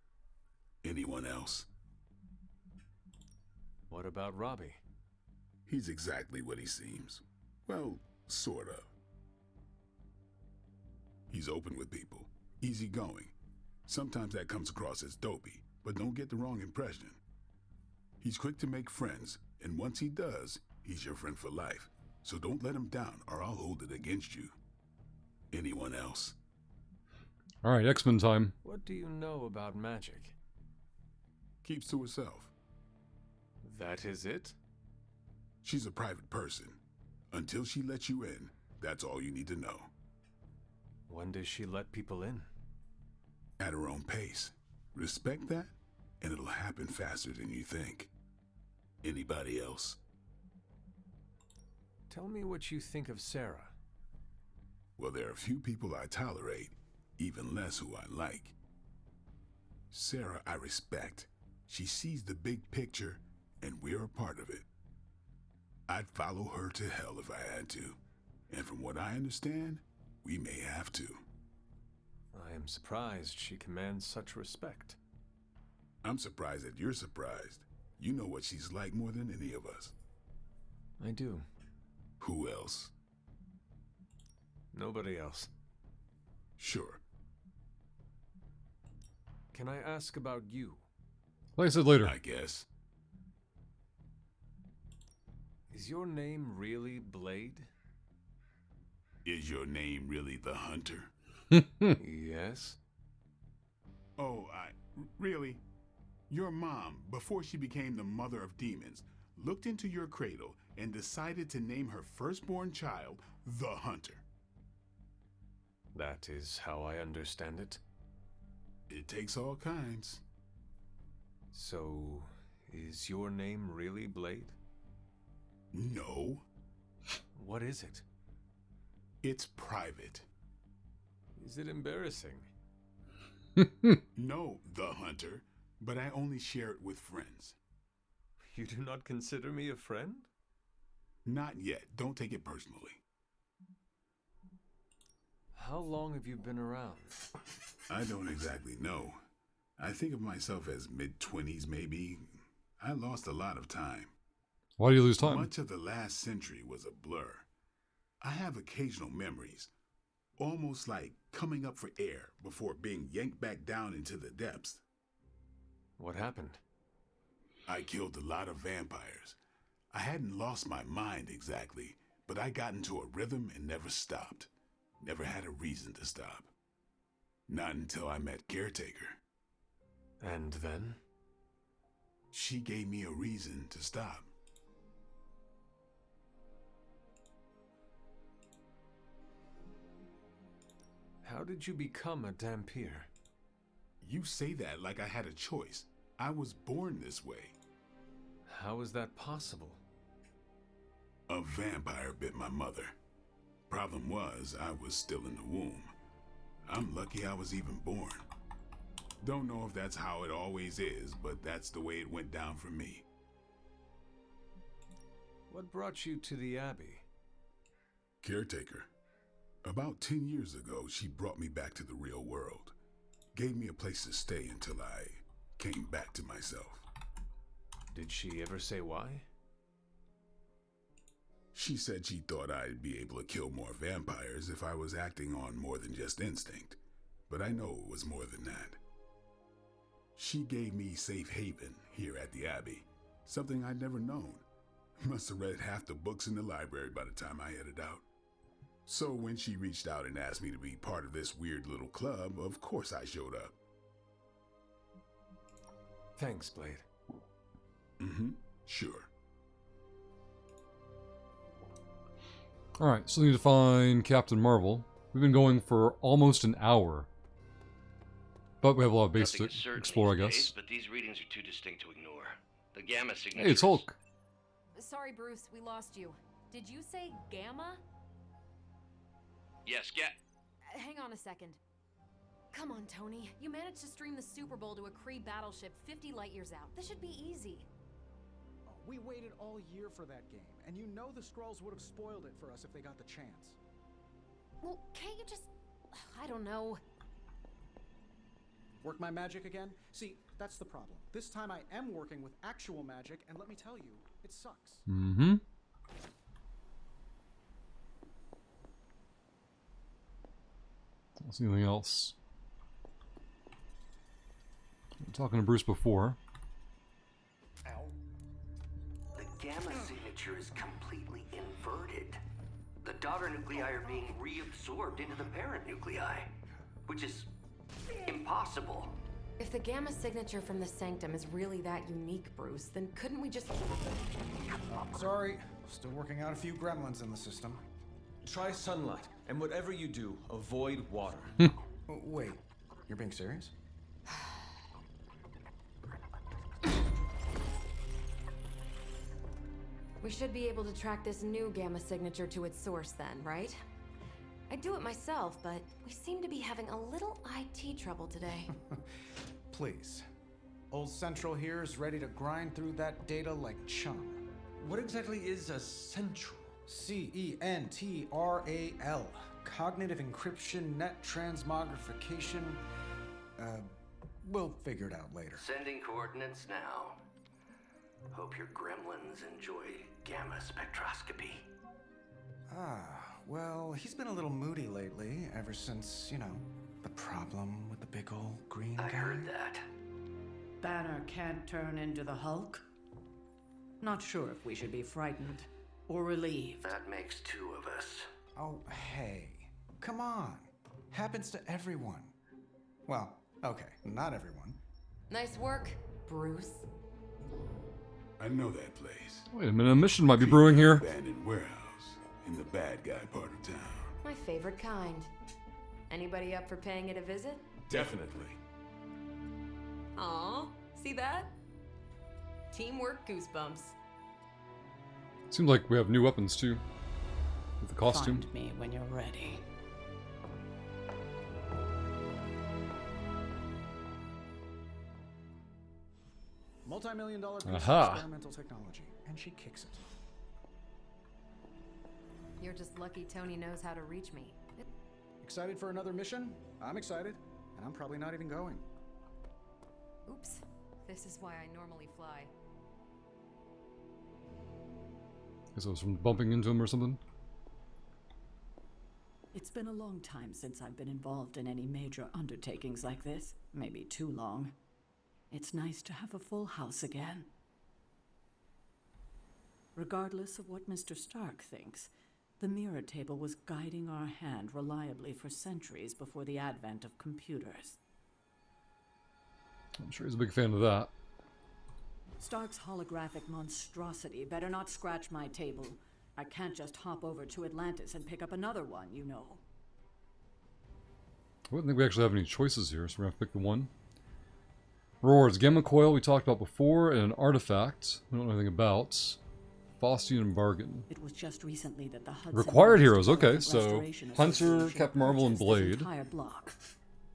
Speaker 3: Anyone else?
Speaker 13: What about Robbie?
Speaker 3: He's exactly what he seems. Well, sort of. He's open with people, easygoing. Sometimes that comes across as dopey, but don't get the wrong impression. He's quick to make friends, and once he does, he's your friend for life. So don't let him down, or I'll hold it against you. Anyone else?
Speaker 1: Alright, X-Men time.
Speaker 13: What do you know about magic?
Speaker 3: Keeps to herself.
Speaker 13: That is it?
Speaker 3: She's a private person. Until she lets you in, that's all you need to know.
Speaker 13: When does she let people in?
Speaker 3: At her own pace. Respect that, and it'll happen faster than you think. Anybody else?
Speaker 13: Tell me what you think of Sarah.
Speaker 3: Well, there are a few people I tolerate, even less who I like. Sarah, I respect. She sees the big picture, and we're a part of it. I'd follow her to hell if I had to, and from what I understand, we may have to.
Speaker 13: I am surprised she commands such respect.
Speaker 3: I'm surprised that you're surprised. You know what she's like more than any of us.
Speaker 13: I do.
Speaker 3: Who else?
Speaker 13: Nobody else.
Speaker 3: Sure.
Speaker 13: Can I ask about you?
Speaker 1: Like I said later.
Speaker 3: I guess.
Speaker 13: Is your name really Blade?
Speaker 3: Is your name really the Hunter?
Speaker 13: Yes.
Speaker 3: Oh, really? Your mom, before she became the mother of demons, looked into your cradle and decided to name her firstborn child the Hunter.
Speaker 13: That is how I understand it.
Speaker 3: It takes all kinds.
Speaker 13: So, is your name really Blade?
Speaker 3: No.
Speaker 13: What is it?
Speaker 3: It's private.
Speaker 13: Is it embarrassing?
Speaker 3: No, the Hunter, but I only share it with friends.
Speaker 13: You do not consider me a friend?
Speaker 3: Not yet. Don't take it personally.
Speaker 13: How long have you been around?
Speaker 3: I don't exactly know. I think of myself as mid-20s, maybe. I lost a lot of time.
Speaker 1: Why do you lose time?
Speaker 3: Much of the last century was a blur. I have occasional memories, almost like coming up for air before being yanked back down into the depths.
Speaker 13: What happened?
Speaker 3: I killed a lot of vampires. I hadn't lost my mind exactly, but I got into a rhythm and never stopped. Never had a reason to stop. Not until I met Caretaker.
Speaker 13: And then?
Speaker 3: She gave me a reason to stop.
Speaker 13: How did you become a Dhampir?
Speaker 3: You say that like I had a choice. I was born this way.
Speaker 13: How is that possible?
Speaker 3: A vampire bit my mother. Problem was, I was still in the womb. I'm lucky I was even born. Don't know if that's how it always is, but that's the way it went down for me.
Speaker 13: What brought you to the Abbey?
Speaker 3: Caretaker. About 10 years ago, she brought me back to the real world. Gave me a place to stay until I came back to myself.
Speaker 13: Did she ever say why?
Speaker 3: She said she thought I'd be able to kill more vampires if I was acting on more than just instinct. But I know it was more than that. She gave me safe haven here at the Abbey. Something I'd never known. Must have read half the books in the library by the time I headed out. So when she reached out and asked me to be part of this weird little club, of course I showed up.
Speaker 13: Thanks, Blade.
Speaker 3: Sure.
Speaker 1: Alright, so we need to find Captain Marvel. We've been going for almost an hour. But we have a lot of base to explore, I guess.
Speaker 14: But these readings are too distinct to ignore. The Gamma signatures.
Speaker 1: Hey, it's Hulk.
Speaker 2: Sorry, Bruce, we lost you. Did you say Gamma?
Speaker 14: Yes,
Speaker 2: Hang on a second. Come on, Tony. You managed to stream the Super Bowl to a Kree battleship 50 light years out. This should be easy.
Speaker 5: Oh, we waited all year for that game, and you know the Skrulls would have spoiled it for us if they got the chance.
Speaker 2: Well, can't you just... I don't know.
Speaker 5: Work my magic again? See, that's the problem. This time I am working with actual magic, and let me tell you, it sucks.
Speaker 1: Mm-hmm. What's anything else? I'm talking to Bruce before.
Speaker 15: The Gamma signature is completely inverted. The daughter nuclei are being reabsorbed into the parent nuclei, which is impossible.
Speaker 2: If the Gamma signature from the Sanctum is really that unique, Bruce, then couldn't we just...
Speaker 5: Sorry, still working out a few gremlins in the system.
Speaker 6: Try sunlight, and whatever you do, avoid water.
Speaker 5: Wait, you're being serious?
Speaker 2: We should be able to track this new Gamma signature to its source then, right? I'd do it myself, but we seem to be having a little IT trouble today.
Speaker 5: Please. Old Central here is ready to grind through that data like chum.
Speaker 6: What exactly is a central?
Speaker 5: CENTRAL. Cognitive encryption, net transmogrification. We'll figure it out later.
Speaker 15: Sending coordinates now. Hope your gremlins enjoy gamma spectroscopy.
Speaker 5: Well, he's been a little moody lately, ever since, you know, the problem with the big old green guy.
Speaker 15: I heard that.
Speaker 8: Banner can't turn into the Hulk? Not sure if we should be frightened or relieved.
Speaker 15: That makes two of us.
Speaker 5: Oh, hey. Come on. Happens to everyone. Well, okay, not everyone.
Speaker 2: Nice work, Bruce.
Speaker 3: I know that place.
Speaker 1: Wait a minute, a mission might be brewing here.
Speaker 3: Abandoned warehouse in the bad guy part of town.
Speaker 2: My favorite kind. Anybody up for paying it a visit?
Speaker 6: Definitely.
Speaker 2: Aw, see that? Teamwork goosebumps.
Speaker 1: Seems like we have new weapons too. With the costume.
Speaker 8: Find me when you're ready.
Speaker 5: Multi-million-dollar piece
Speaker 1: Aha.
Speaker 5: of experimental technology, and she kicks it.
Speaker 2: You're just lucky Tony knows how to reach me.
Speaker 5: Excited for another mission? I'm excited, and I'm probably not even going.
Speaker 2: Oops. This is why I normally fly.
Speaker 1: Guess it was from bumping into him or something.
Speaker 8: It's been a long time since I've been involved in any major undertakings like this. Maybe too long. It's nice to have a full house again. Regardless of what Mr. Stark thinks, the mirror table was guiding our hand reliably for centuries before the advent of computers.
Speaker 1: I'm sure he's a big fan of that.
Speaker 8: Stark's holographic monstrosity better not scratch my table. I can't just hop over to Atlantis and pick up another one, you know.
Speaker 1: I wouldn't think we actually have any choices here, so we're gonna have to pick the one. Rewards, Gamma Coil we talked about before, and an artifact we don't know anything about. Faustian Bargain.
Speaker 8: It was just recently that the Hudson
Speaker 1: Required heroes, okay,
Speaker 8: Development
Speaker 1: so
Speaker 8: Restoration
Speaker 1: Hunter,
Speaker 8: Association
Speaker 1: Captain Marvel, and
Speaker 8: purchased this
Speaker 1: Blade.
Speaker 8: entire block.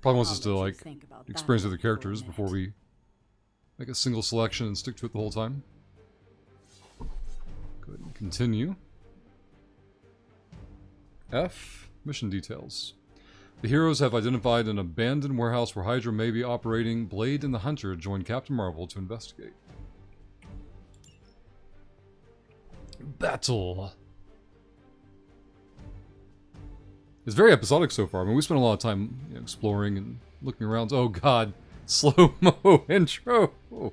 Speaker 1: Probably wants us
Speaker 8: I'll
Speaker 1: to,
Speaker 8: let you
Speaker 1: like,
Speaker 8: think about that
Speaker 1: experience
Speaker 8: one
Speaker 1: other
Speaker 8: for a
Speaker 1: characters
Speaker 8: minute.
Speaker 1: before we make a single selection and stick to it the whole time. Go ahead and continue. F. Mission details. The heroes have identified an abandoned warehouse where Hydra may be operating. Blade and the Hunter join Captain Marvel to investigate. Battle. It's very episodic so far. I mean, we spent a lot of time, you know, exploring and looking around. Oh god, slow-mo intro. Oh,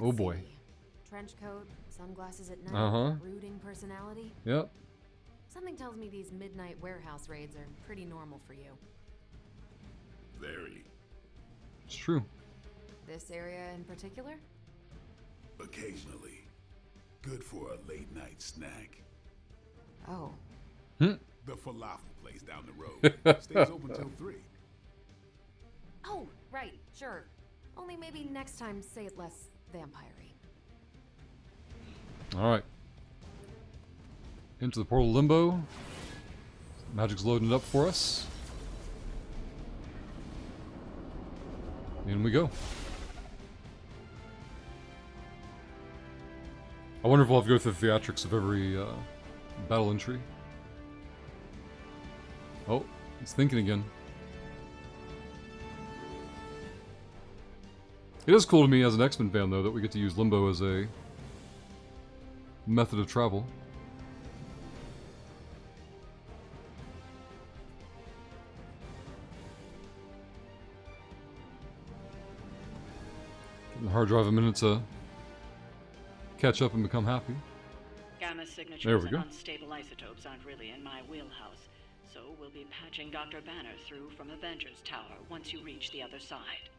Speaker 1: oh boy.
Speaker 2: Trench coat, sunglasses at night,
Speaker 1: Uh-huh.
Speaker 2: brooding personality.
Speaker 1: Yep.
Speaker 2: Something tells me these midnight warehouse raids are pretty normal for you.
Speaker 3: Very.
Speaker 1: It's true.
Speaker 2: This area in particular?
Speaker 3: Occasionally. Good for a late night snack.
Speaker 2: Oh.
Speaker 3: The falafel place down the road. Stays open till 3.
Speaker 2: Oh, right, sure. Only maybe next time say it less vampire-y.
Speaker 1: Alright. Into the portal limbo. Magic's loading it up for us. In we go. I wonder if we'll have to go through the theatrics of every battle entry. Oh, it's thinking again. It is cool to me as an X-Men fan, though, that we get to use Limbo as a method of travel. Giving the hard drive a minute to catch up and become happy.
Speaker 14: Gamma signatures
Speaker 1: There we go.
Speaker 14: and unstable isotopes aren't really in my wheelhouse, so we'll be patching Dr. Banner through from Avengers Tower once you reach the other side.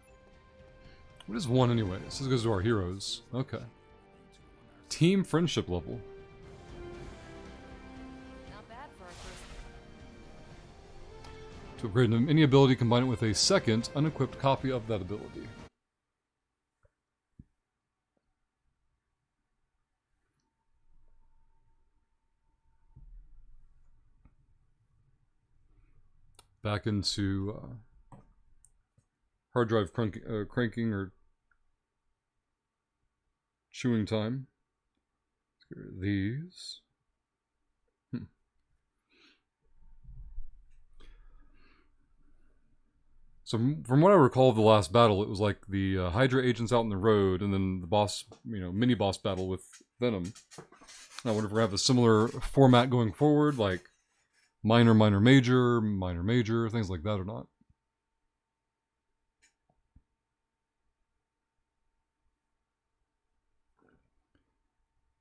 Speaker 1: What is one anyway? This goes to our heroes. Okay. Team friendship level.
Speaker 2: Not bad for our first.
Speaker 1: To upgrade any ability, combine it with a second unequipped copy of that ability. Back into hard drive cranking or chewing time. Let's get rid of these. So from what I recall of the last battle, it was like the Hydra agents out in the road, and then the boss, mini boss battle with Venom. I wonder if we're gonna have a similar format going forward, like minor, minor, major, minor, major, things like that or not.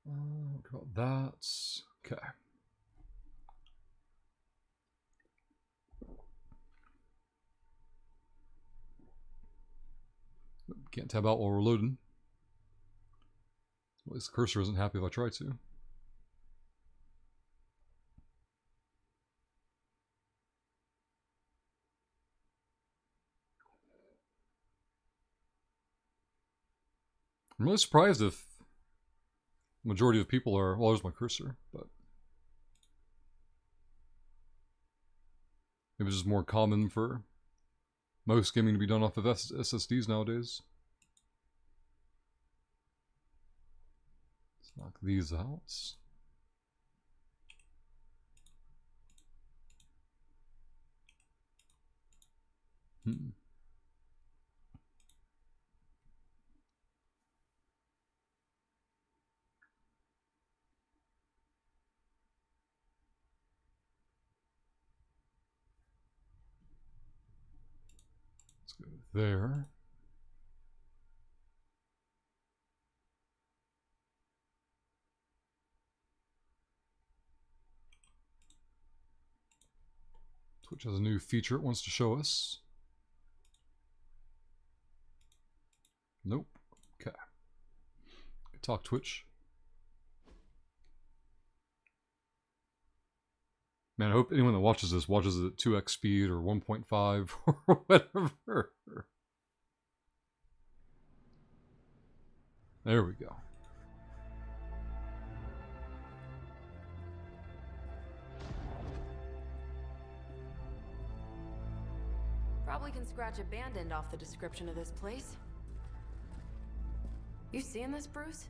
Speaker 1: What about that? Okay. Can't tab out while we're loading. At least the cursor isn't happy if I try to. I'm really surprised if the majority of people are... Well, there's my cursor, but... Maybe it's just more common for most gaming to be done off of SSDs nowadays. Let's knock these out. Let's go there. Twitch has a new feature it wants to show us. Nope. Okay. Talk Twitch. Man, I hope anyone that watches this watches it at 2x speed or 1.5 or whatever. There we go.
Speaker 2: Probably can scratch a band end off the description of this place. You seeing this, Bruce?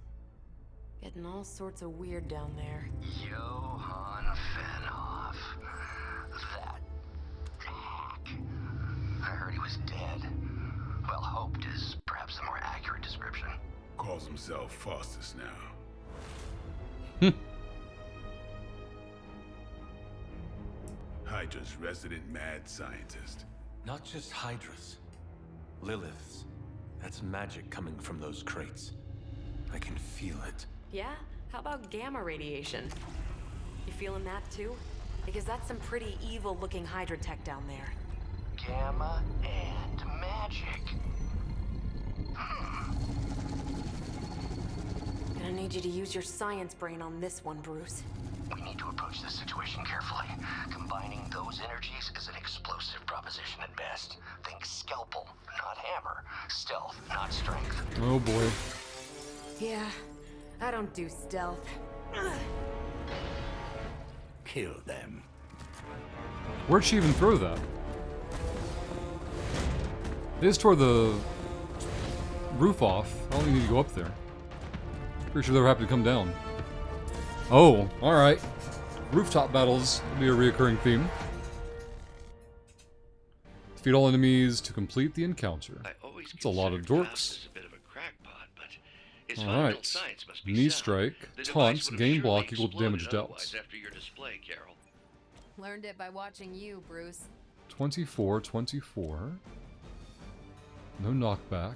Speaker 2: Getting all sorts of weird down there.
Speaker 15: Johann Fenhoff. That hack. I heard he was dead. Well, hoped is perhaps the more accurate description.
Speaker 3: Calls himself Faustus now. Hydra's resident mad scientist.
Speaker 6: Not just Hydras. Lilith's. That's magic coming from those crates. I can feel it.
Speaker 2: Yeah? How about gamma radiation? You feeling that too? Because that's some pretty evil-looking Hydra tech down there.
Speaker 15: Gamma and magic.
Speaker 2: Gonna need you to use your science brain on this one, Bruce.
Speaker 15: We need to approach this situation carefully. Combining those energies is an explosive proposition at best. Think scalpel, not hammer. Stealth, not strength.
Speaker 1: Oh boy.
Speaker 2: Yeah, I don't do stealth.
Speaker 15: Kill them.
Speaker 1: Where'd she even throw that? They just tore the roof off. I don't think you need to go up there. Pretty sure they were happy to come down. Oh, alright. Rooftop battles will be a reoccurring theme. Defeat all enemies to complete the encounter. It's a lot of dorks. Alright. Knee strike, taunt, gain block equal to damage dealt.
Speaker 2: Learned it by watching you, Bruce.
Speaker 1: 24, 24. No knockback.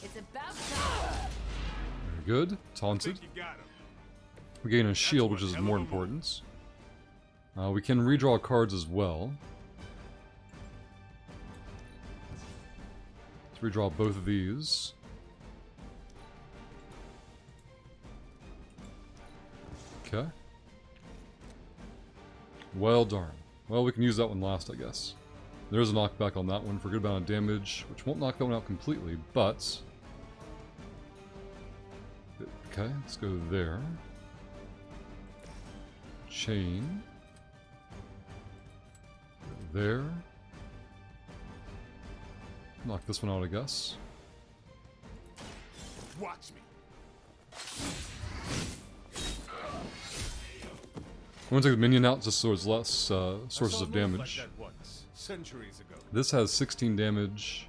Speaker 2: It's about time.
Speaker 1: Very good. Taunted. We gain a shield, which is more important. We can redraw cards as well. Let's redraw both of these. Okay. Well, darn. Well, we can use that one last, I guess. There's a knockback on that one for a good amount of damage, which won't knock that one out completely, but... Okay, let's go there. Chain. There. Knock this one out, I guess.
Speaker 7: Watch me.
Speaker 1: I'm gonna take the minion out just so it's less sources of damage.
Speaker 7: Centuries ago.
Speaker 1: This has 16 damage.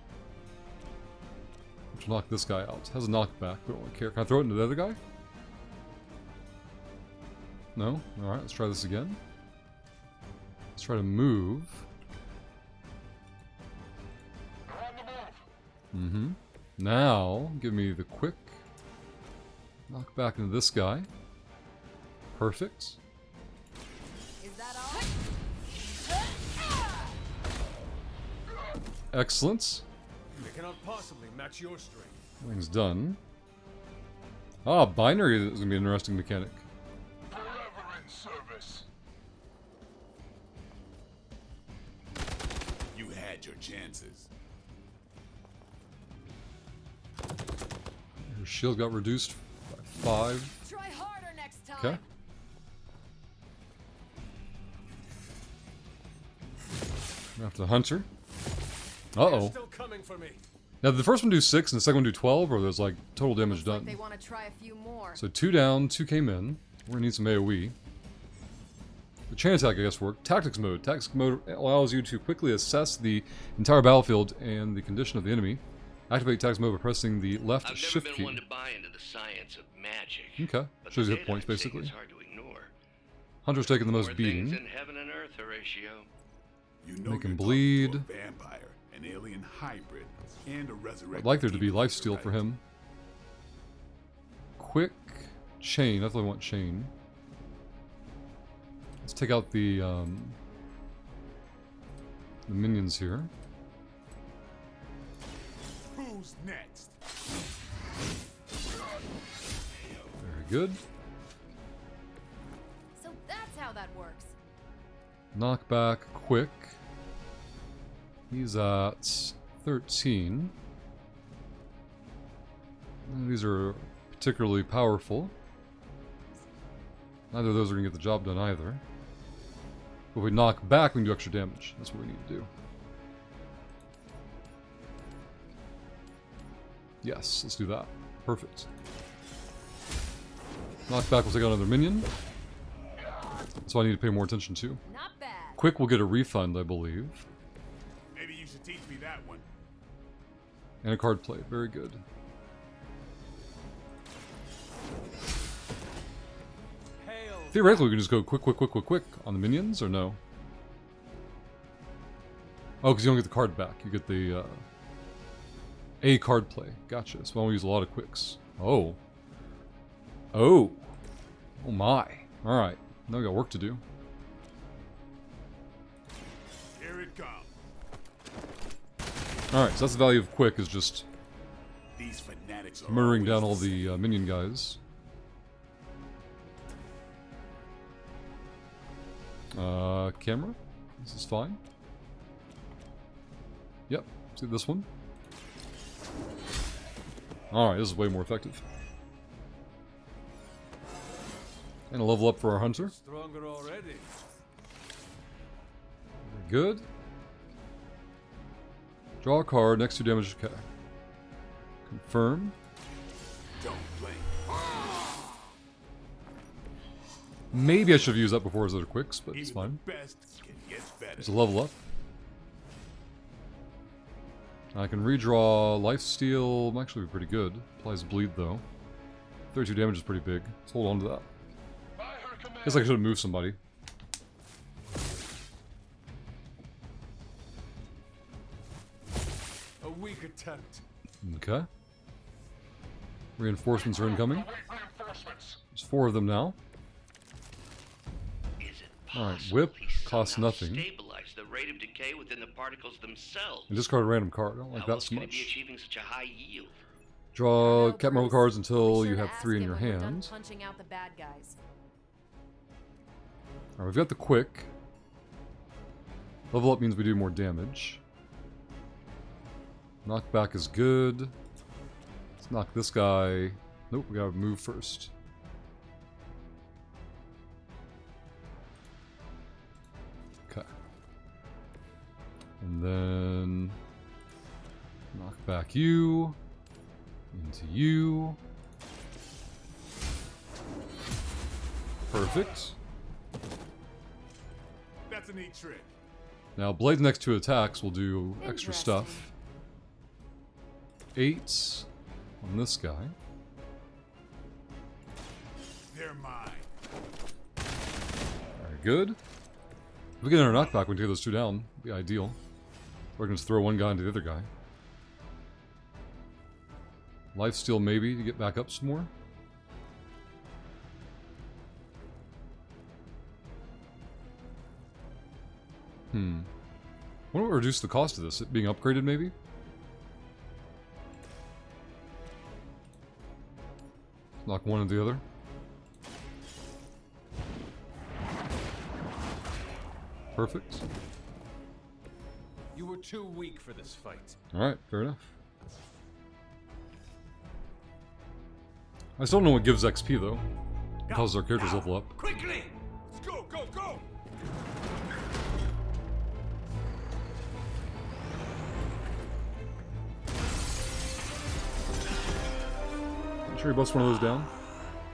Speaker 1: Which will knock this guy out. Has a knockback, but I don't care. Can I throw it into the other guy? No? Alright, let's try this again. Let's try to move. Mm-hmm. Now, give me the quick. Knock back into this guy. Perfect.
Speaker 2: Is that all?
Speaker 1: Excellent.
Speaker 7: They cannot possibly match your strength.
Speaker 1: Everything's done. Ah, binary is going to be an interesting mechanic.
Speaker 7: Forever in service.
Speaker 3: You had your chances.
Speaker 1: Her shield got reduced by 5.
Speaker 2: Try harder next time.
Speaker 1: Okay. After the hunter. Uh-oh.
Speaker 7: Still coming for me.
Speaker 1: Now, did the first one do 6 and the second one do 12, or there's like total damage done?
Speaker 2: They want to try a few more.
Speaker 1: So 2 down, 2 came in. We're gonna need some AoE. The chain attack, I guess, worked. Tactics mode. Tactics mode allows you to quickly assess the entire battlefield and the condition of the enemy. Activate tactics mode by pressing the left shift key.
Speaker 15: I've never been one to buy into the science of magic.
Speaker 1: Okay. Shows you hit points, basically.
Speaker 15: It's hard to ignore.
Speaker 1: Hunter's taking the most
Speaker 15: More
Speaker 1: beating.
Speaker 15: things in heaven and earth, Horatio.
Speaker 3: You know
Speaker 1: They can
Speaker 3: you're
Speaker 1: bleed.
Speaker 3: talking to a vampire, an alien hybrid, and a resurrected
Speaker 1: I'd like there to be
Speaker 3: demon
Speaker 1: lifesteal for him. Quick chain. Definitely want chain. Let's take out the minions here.
Speaker 7: Who's next?
Speaker 1: Very good.
Speaker 2: So that's how that works.
Speaker 1: Knockback quick. He's at 13. These are particularly powerful. Neither of those are going to get the job done either. But if we knock back, we can do extra damage. That's what we need to do. Yes, let's do that. Perfect. Knockback will take out another minion. That's what I need to pay more attention to.
Speaker 2: Not bad.
Speaker 1: Quick will get a refund, I believe.
Speaker 7: Maybe you should teach me that one.
Speaker 1: And a card play. Very good. Theoretically, we can just go quick on the minions, or no? Oh, because you don't get the card back. You get the, a card play. Gotcha. So I want to use a lot of quicks. Oh. Oh. Oh my. Alright. Now we got work to do.
Speaker 7: Here it comes.
Speaker 1: Alright, so that's the value of quick, is just
Speaker 3: These fanatics are
Speaker 1: murdering down all
Speaker 3: always
Speaker 1: the minion guys. Camera. This is fine. Yep. See this one? Alright, this is way more effective. And a level up for our hunter.
Speaker 13: Stronger already.
Speaker 1: Very good. Draw a card, next 2 damage. Okay. Confirm.
Speaker 3: Don't blink.
Speaker 1: Maybe I should have used that before his other quicks, but it's fine.
Speaker 3: Best can get better.
Speaker 1: There's a level up. I can redraw Lifesteal. I'm actually pretty good. Applies bleed though. 32 damage is pretty big. Let's hold on to that. Guess I should have moved somebody.
Speaker 13: A weak attempt.
Speaker 1: Okay. Reinforcements are incoming. There's 4 of them now. Alright, whip costs nothing.
Speaker 15: Stabilize the rate of decay within the particles themselves.
Speaker 1: And discard a random card. I don't like
Speaker 15: How
Speaker 1: that
Speaker 15: else
Speaker 1: so
Speaker 15: can it be
Speaker 1: much.
Speaker 15: achieving such a high yield?
Speaker 1: Draw Cat Marvel cards until
Speaker 2: Be
Speaker 1: you
Speaker 2: sure
Speaker 1: have
Speaker 2: to
Speaker 1: 3 in
Speaker 2: ask
Speaker 1: your
Speaker 2: him when we're done
Speaker 1: hand.
Speaker 2: punching out the bad guys.
Speaker 1: Alright, we've got the quick. Level up means we do more damage. Knockback is good. Let's knock this guy. Nope, we gotta move first. Okay. And then knock back you into you. Perfect.
Speaker 3: That's a neat trick.
Speaker 1: Now, Blade's next 2 attacks will do extra stuff. 8 on this guy.
Speaker 3: They're mine.
Speaker 1: Very good. If we get our knockback, we can take those 2 down. Be ideal. Or we can just throw one guy into the other guy. Lifesteal maybe to get back up some more. What would reduce the cost of this? It being upgraded, maybe? Knock one into the other. Perfect.
Speaker 13: You were too weak for this fight.
Speaker 1: Alright, fair enough. I still don't know what gives XP, though. It causes our characters level up.
Speaker 7: Quickly! Let's go, go, go!
Speaker 1: Sure you bust one of those down?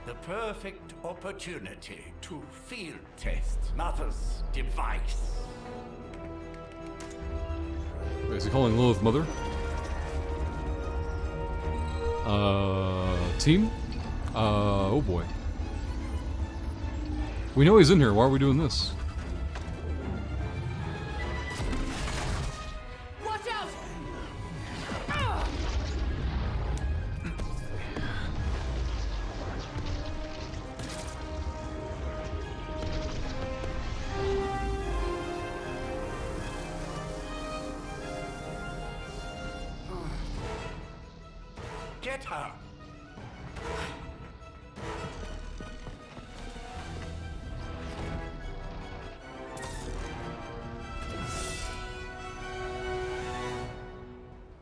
Speaker 7: The perfect opportunity to field test Mother's device.
Speaker 1: Wait, is he calling Lilith Mother? Team? Oh boy. We know he's in here, why are we doing this?
Speaker 2: Watch out!
Speaker 7: Get her!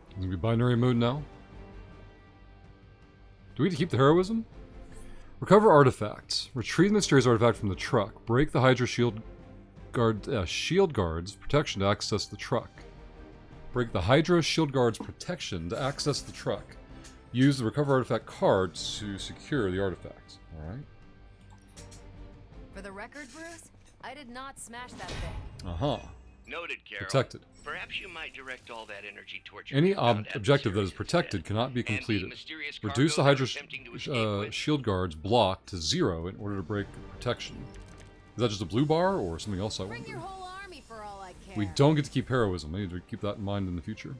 Speaker 1: It's gonna be binary mode now. Do we get to keep the heroism? Recover artifacts. Retrieve the mysterious artifact from the truck. Break the Hydra shield guard's protection to access the truck. Break the Hydra shield guard's protection to access the truck. Use the recover artifact card to secure the artifact. Alright.
Speaker 2: For the record, Bruce, I did not smash that thing.
Speaker 1: Uh-huh.
Speaker 15: Noted, Carol.
Speaker 1: Protected.
Speaker 15: Perhaps you might direct all that energy towards your
Speaker 1: Any
Speaker 15: newfound
Speaker 1: objective that is
Speaker 15: adversaries
Speaker 1: protected
Speaker 15: instead.
Speaker 1: cannot be
Speaker 15: And the
Speaker 1: completed.
Speaker 15: mysterious
Speaker 1: Reduce the
Speaker 15: cargo
Speaker 1: Hydra
Speaker 15: they're attempting to escape with.
Speaker 1: shield guard's block to 0 in order to break protection. Is that just a blue bar or something else I want
Speaker 2: Bring
Speaker 1: to
Speaker 2: your
Speaker 1: do?
Speaker 2: whole army for all I care.
Speaker 1: We don't get to keep heroism. I need to keep that in mind in the future.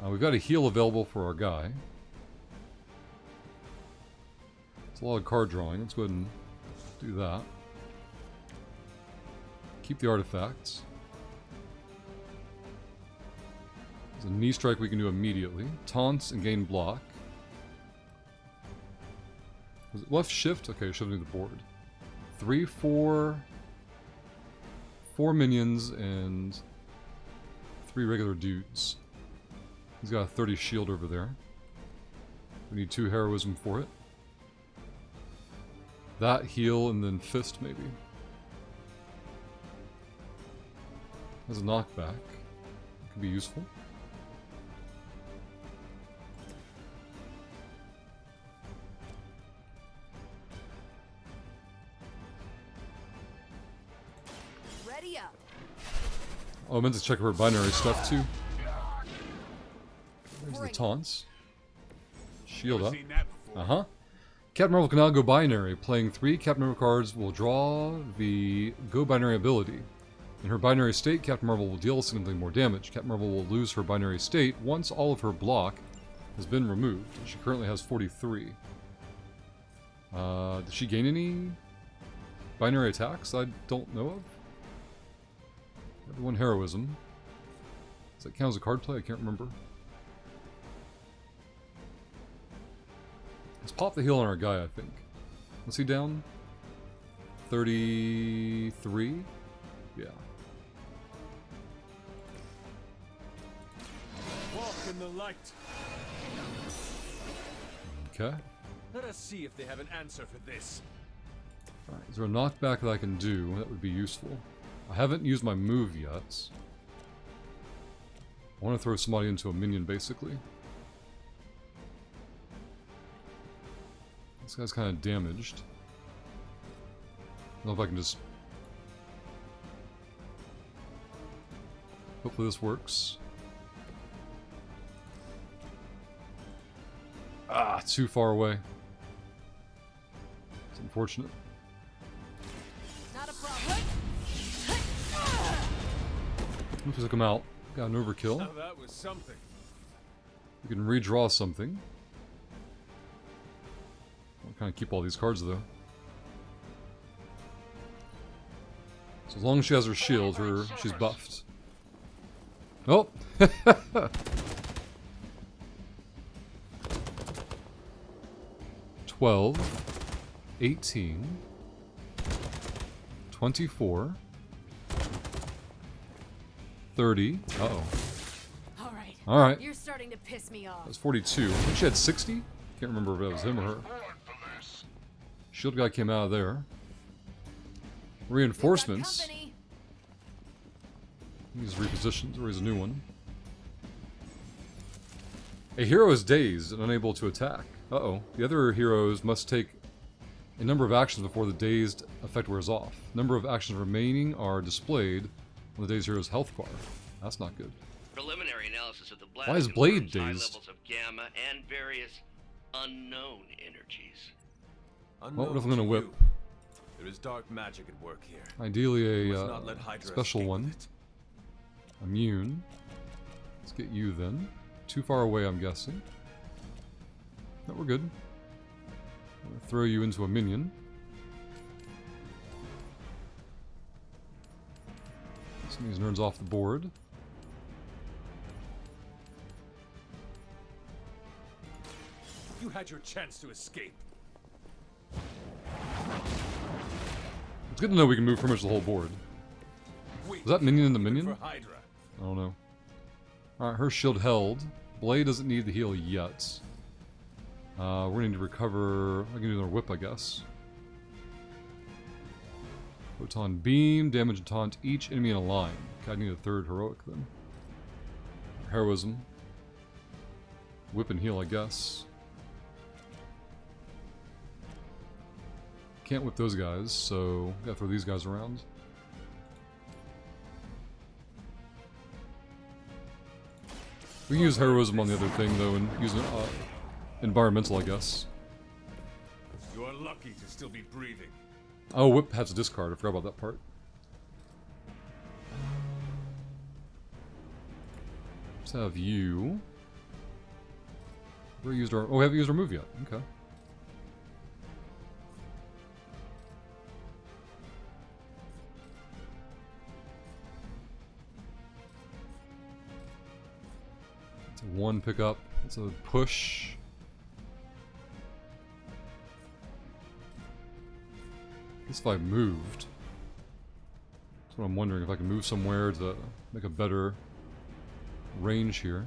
Speaker 1: We've got a heal available for our guy. It's a lot of card drawing. Let's go ahead and do that. Keep the artifacts. There's a knee strike we can do immediately. Taunts and gain block. Was it left shift? Okay, shift to the board. 3, 4. 4 minions and 3 regular dudes. He's got a 30 shield over there. We need 2 heroism for it. That, heal, and then fist maybe. Has a knockback. Could be useful.
Speaker 2: Ready up.
Speaker 1: Oh, I meant to check her binary stuff too. There's the taunts. Shield up. Uh-huh. Captain Marvel can now go binary. Playing 3 Captain Marvel cards will draw the go binary ability. In her binary state, Captain Marvel will deal significantly more damage. Captain Marvel will lose her binary state once all of her block has been removed. She currently has 43. Does she gain any binary attacks I don't know of? One heroism. Does that count as a card play? I can't remember. Let's pop the heal on our guy, I think. What's he down? 33? Yeah.
Speaker 9: Walk in the light.
Speaker 1: Okay.
Speaker 9: Let us see if they have an answer for this.
Speaker 1: Alright, is there a knockback that I can do? That would be useful. I haven't used my move yet. I want to throw somebody into a minion, basically. This guy's kind of damaged. I don't know if I can just... Hopefully this works. Ah, too far away. It's unfortunate.
Speaker 2: Not a problem.
Speaker 1: Oops, took him out. Got an overkill.
Speaker 9: Now that was something.
Speaker 1: We can redraw something. I'll kind of keep all these cards though. So as long as she has her shield, she's buffed. Oh! 12, 18, 24, 30. Uh-oh.
Speaker 2: Alright.
Speaker 1: Alright.
Speaker 2: You're starting to piss me off.
Speaker 1: That was 42. I think she had 60? Can't remember if that was him or her. Shield guy came out of there. Reinforcements. He's repositioned, or he's a new one. A hero is dazed and unable to attack. Uh-oh. The other heroes must take a number of actions before the dazed effect wears off. Number of actions remaining are displayed on the dazed hero's health bar. That's not good.
Speaker 15: Preliminary analysis of the blast.
Speaker 1: Why is Blade
Speaker 15: confirms high
Speaker 1: dazed?
Speaker 15: levels of gamma and various unknown energies.
Speaker 1: Well, what if I'm gonna whip?
Speaker 13: There is dark magic at work here.
Speaker 1: Ideally
Speaker 13: We
Speaker 1: a
Speaker 13: must not let Hydra
Speaker 1: special
Speaker 13: escape
Speaker 1: one.
Speaker 13: with it.
Speaker 1: Immune. Let's get you then. Too far away, I'm guessing. No, we're good. I'm gonna throw you into a minion. Some of these nerds off the board.
Speaker 9: You had your chance to escape.
Speaker 1: It's good to know we can move pretty much the whole board. Was that minion in the minion?
Speaker 9: For Hydra.
Speaker 1: I don't know. Alright, her shield held. Blade doesn't need the heal yet. We're gonna need to recover... I can do another whip, I guess. Photon beam, damage and taunt each enemy in a line. Okay, I need a third heroic then. Heroism. Whip and heal, I guess. Can't whip those guys, so gotta throw these guys around. We can use heroism on the other thing though, and use environmental, I guess.
Speaker 9: You are lucky to still be breathing.
Speaker 1: Oh, whip has a discard. I forgot about that part. Let's have you. We used our. Oh, we haven't used our move yet. Okay. It's a 1 pickup. It's a push. I guess if I moved. That's what I'm wondering, if I can move somewhere to make a better range here.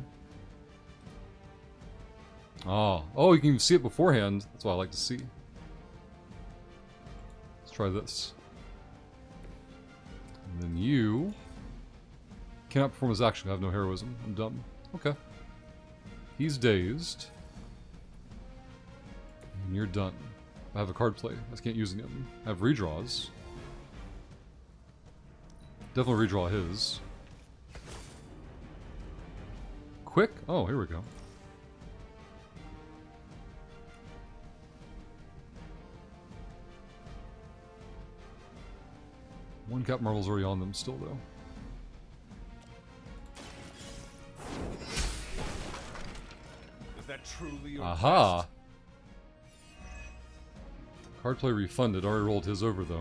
Speaker 1: Oh, you can even see it beforehand. That's what I like to see. Let's try this. And then you cannot perform his action. I have no heroism. I'm dumb. Okay. He's dazed. And you're done. I have a card play. I just can't use any of them. I have redraws. Definitely redraw his. Quick? Oh, here we go. One Cap Marvel's already on them still, though.
Speaker 13: Is that truly your
Speaker 1: Aha!
Speaker 13: best?
Speaker 1: Card play refunded. Already rolled his over, though.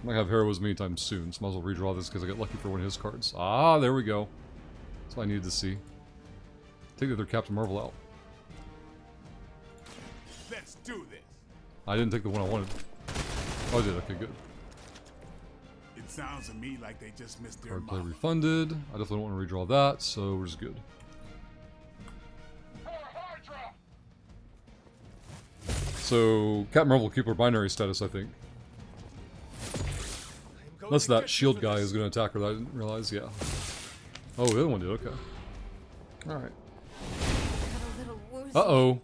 Speaker 1: I'm not gonna have heroism anytime soon, so might as well redraw this because I got lucky for one of his cards. Ah, there we go. That's what I needed to see. Take the other Captain Marvel out.
Speaker 7: Let's do this.
Speaker 1: I didn't take the one I wanted. Oh, I did. Okay, good.
Speaker 7: It sounds to me like they just missed their
Speaker 1: Card play
Speaker 7: mark.
Speaker 1: refunded. I definitely don't want to redraw that, so we're just good. So, Captain Marvel will keep her binary status, I think. Unless that shield guy is going to attack her that I didn't realize, yeah. Oh, the other one did, okay. Alright. Uh-oh.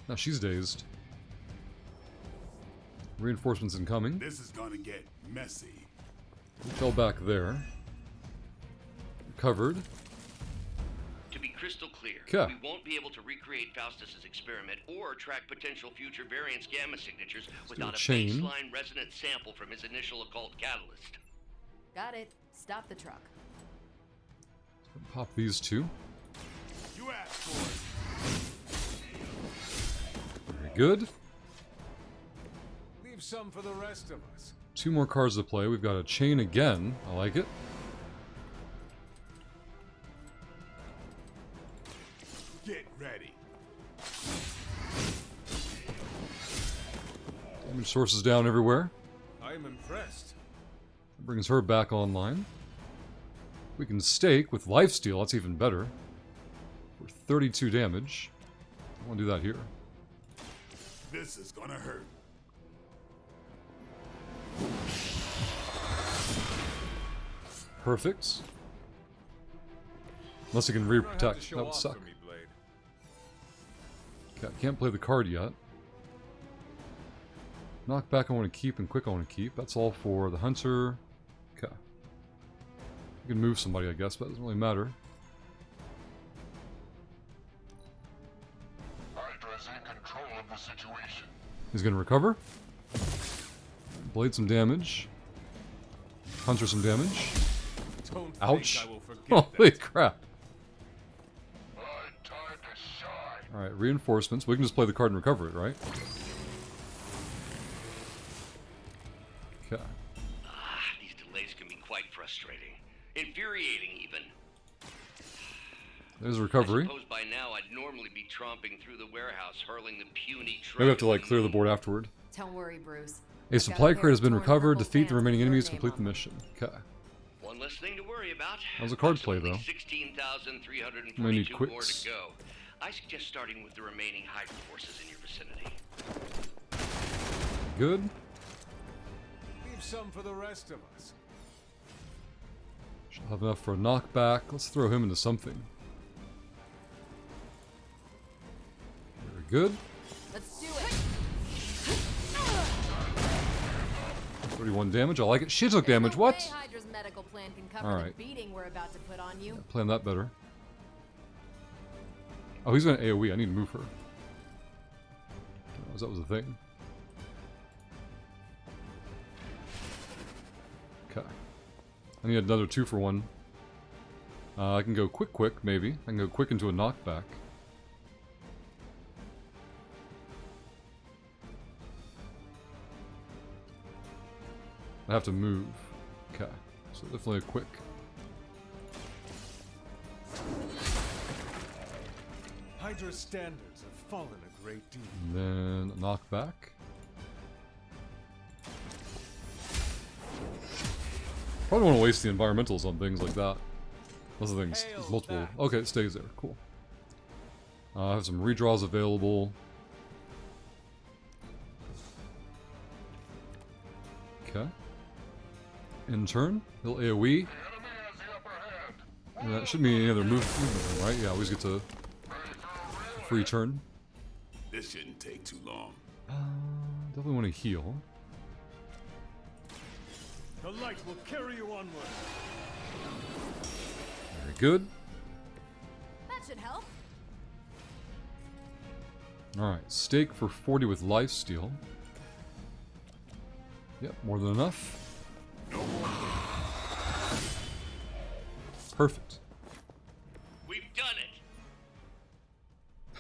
Speaker 1: Now she's dazed. Reinforcements incoming.
Speaker 7: This is gonna get messy.
Speaker 1: We fell back there. Recovered.
Speaker 15: To be crystal clear,
Speaker 1: 'Kay.
Speaker 15: we won't be able to recreate Faustus's experiment or track potential future variance gamma signatures without a
Speaker 1: chain.
Speaker 15: baseline resonance sample from his initial occult catalyst.
Speaker 2: Got it. Stop the truck.
Speaker 1: Pop these two.
Speaker 7: You asked for it.
Speaker 1: Very good.
Speaker 13: Leave some for the rest of us.
Speaker 1: Two more cards to play. We've got a chain again. I like it.
Speaker 7: Get ready.
Speaker 1: Damage sources down everywhere.
Speaker 13: I'm impressed.
Speaker 1: Brings her back online. We can stake with lifesteal. That's even better. For 32 damage. I want to do that here.
Speaker 7: This is gonna hurt.
Speaker 1: Perfect. Unless you can rear protect. That would suck. Okay, I can't play the card yet. Knockback I want to keep and quick I want to keep. That's all for the hunter. Okay. You can move somebody, I guess, but it doesn't really matter.
Speaker 7: Hydra's in control of the situation.
Speaker 1: He's going to recover. Blade some damage. Hunter some damage.
Speaker 13: Don't
Speaker 1: Ouch.
Speaker 13: think I will forget
Speaker 1: Holy
Speaker 13: that.
Speaker 1: crap. Alright, reinforcements. We can just play the card and recover it, right? Okay.
Speaker 15: These delays can be quite frustrating. Infuriating, even.
Speaker 1: There's a recovery.
Speaker 15: I suppose by now I'd normally be tromping through the warehouse, hurling the puny
Speaker 1: Maybe we have to, like, clear the board afterward.
Speaker 2: Don't worry, Bruce.
Speaker 1: A supply crate has been recovered. Defeat the remaining enemies. Complete the mission. Okay.
Speaker 15: One less thing to worry about.
Speaker 1: That was a card play, though.
Speaker 15: 16,342
Speaker 1: Might need
Speaker 15: more
Speaker 1: quicks.
Speaker 15: to go. I suggest starting with the remaining Hydra forces in your vicinity.
Speaker 1: Good.
Speaker 13: Leave some for the rest of us.
Speaker 1: Should have enough for a knockback. Let's throw him into something. Very good.
Speaker 2: Let's do it.
Speaker 1: 31 damage. I like it. She took damage. What?
Speaker 2: No way Hydra's medical plan can cover
Speaker 1: All
Speaker 2: the
Speaker 1: right.
Speaker 2: beating we're about to put on you.
Speaker 1: Plan that better. Oh, he's going to AoE. I need to move her. That was a thing. Okay. I need another 2-for-1. I can go quick, maybe. I can go quick into a knockback. I have to move. Okay. So definitely a quick.
Speaker 13: Hydra's standards have fallen a great deal.
Speaker 1: And then a knockback. Probably don't want to waste the environmentals on things like that. Those are things. There's multiple. Okay, it stays there. Cool. I have some redraws available. Okay. In turn, little AoE. And that shouldn't be any other movement, right? Yeah, I always get to free turn.
Speaker 3: This shouldn't take too long.
Speaker 1: Definitely want to heal.
Speaker 9: The light will carry you onward.
Speaker 1: Very good.
Speaker 2: That should help.
Speaker 1: Alright, stake for 40 with lifesteal. Yep, more than enough. Perfect.
Speaker 9: We've done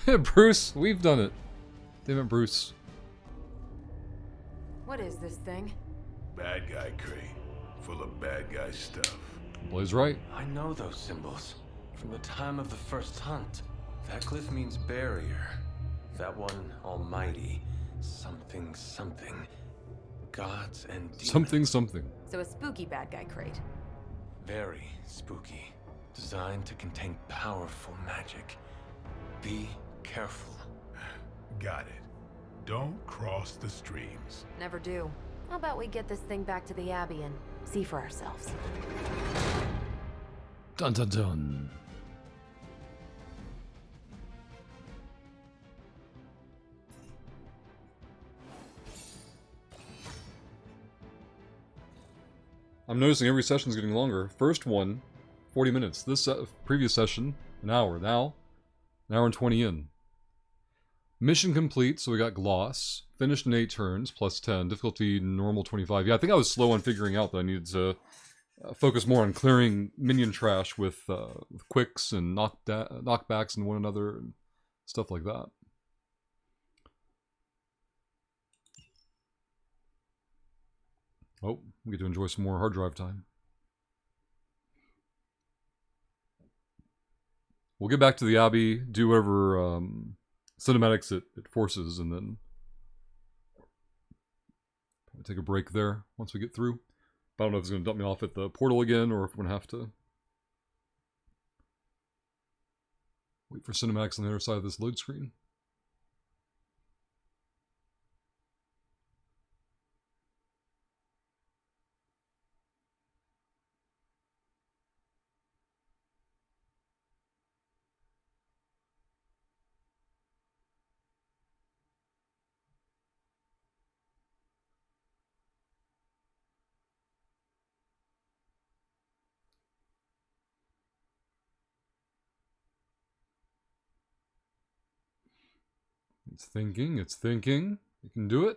Speaker 1: it! Bruce, we've done it. Damn it, Bruce.
Speaker 2: What is this thing?
Speaker 3: Bad guy crate. Full of bad guy stuff.
Speaker 1: Blaze right.
Speaker 6: I know those symbols. From the time of the first hunt. That glyph means barrier. That one, almighty. Something, something. Gods and demons.
Speaker 1: Something, something.
Speaker 2: So a spooky bad guy crate.
Speaker 6: Very spooky. Designed to contain powerful magic. Be careful.
Speaker 3: Got it. Don't cross the streams.
Speaker 2: Never do. How about we get this thing back to the Abbey and see for ourselves?
Speaker 1: Dun dun dun. I'm noticing every session's getting longer. First one, 40 minutes. This previous session, an hour. Now, an hour and 20 in. Mission complete, so we got Gloss. Finished in 8 turns, plus 10. Difficulty normal 25. Yeah, I think I was slow on figuring out that I needed to focus more on clearing minion trash with quicks and knockbacks and one another and stuff like that. Oh, we get to enjoy some more hard drive time. We'll get back to the Abbey, do whatever cinematics it forces, and then probably take a break there once we get through. But I don't know if it's going to dump me off at the portal again, or if we're going to have to wait for cinematics on the other side of this load screen. It's thinking, it's thinking. You can do it.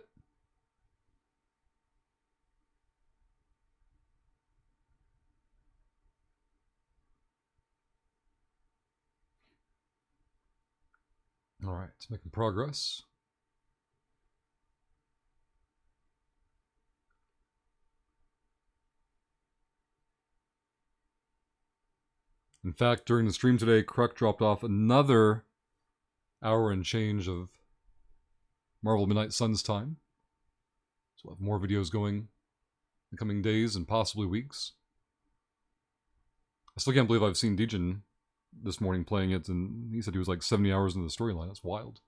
Speaker 1: Alright, it's making progress. In fact, during the stream today, Kruk dropped off another hour and change of Marvel Midnight Suns time. So we'll have more videos going in the coming days and possibly weeks. I still can't believe I've seen Dejin this morning playing it, and he said he was like 70 hours into the storyline. That's wild.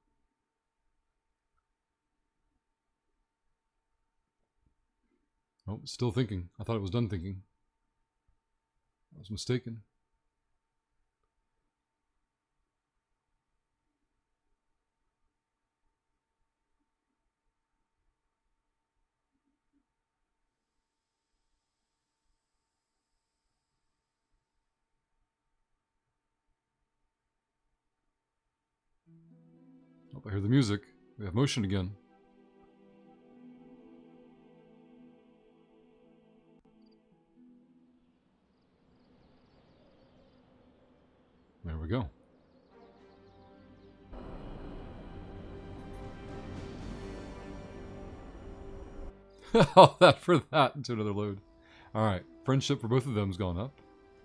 Speaker 1: Oh, still thinking. I thought it was done thinking. I was mistaken. Oh, I hear the music. We have motion again. There we go. All that for that into another load. Alright, friendship for both of them's gone up.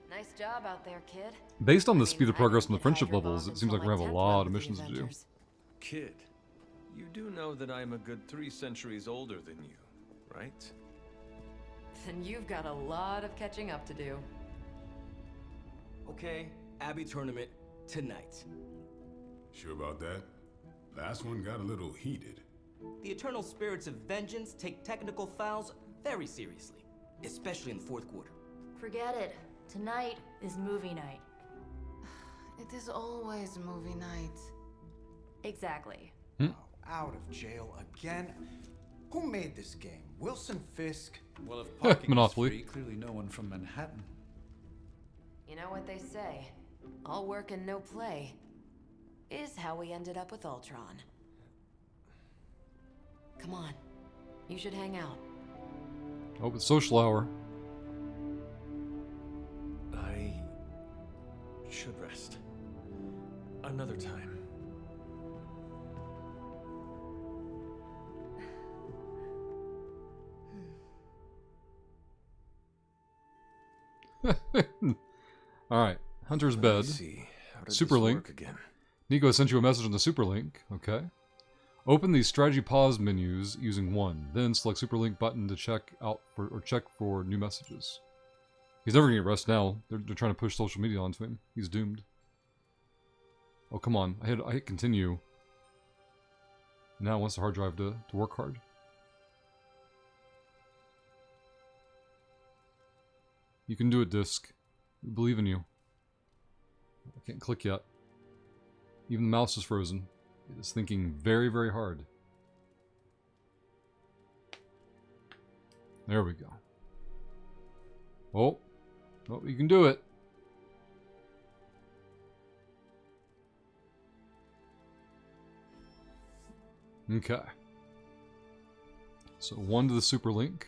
Speaker 2: Nice job out there, kid.
Speaker 1: Based on the speed of progress on the friendship levels, it seems like we have a lot of missions to do.
Speaker 6: Kid, you do know that I am a good 3 centuries older than you, right?
Speaker 2: Then you've got a lot of catching up to do.
Speaker 11: Okay, Abbey tournament tonight.
Speaker 3: Sure about that? Last one got a little heated.
Speaker 11: The eternal spirits of vengeance take technical fouls very seriously, especially in the fourth quarter.
Speaker 10: Forget it. Tonight is movie night.
Speaker 2: It is always movie night.
Speaker 10: Exactly.
Speaker 5: Out of jail again? Who made this game? Wilson Fisk?
Speaker 12: Well, if parking
Speaker 1: Monopoly.
Speaker 12: is free, clearly no one from Manhattan.
Speaker 2: You know what they say? All work and no play is how we ended up with Ultron. Come on. You should hang out.
Speaker 1: Oh, it's social hour.
Speaker 6: I should rest. Another time.
Speaker 1: Alright, Hunter's bed. Superlink. Nico sent you a message on the Superlink. Okay. Open the strategy pause menus using 1. Then select Superlink button to check out for or check for new messages. He's never gonna get rest now. They're trying to push social media onto him. He's doomed. Oh come on. I hit continue. Now it wants the hard drive to work hard. You can do it, Disk. We believe in you. I can't click yet. Even the mouse is frozen. It is thinking very, very hard. There we go. Oh. Oh, you can do it. Okay. So 1 to the Superlink.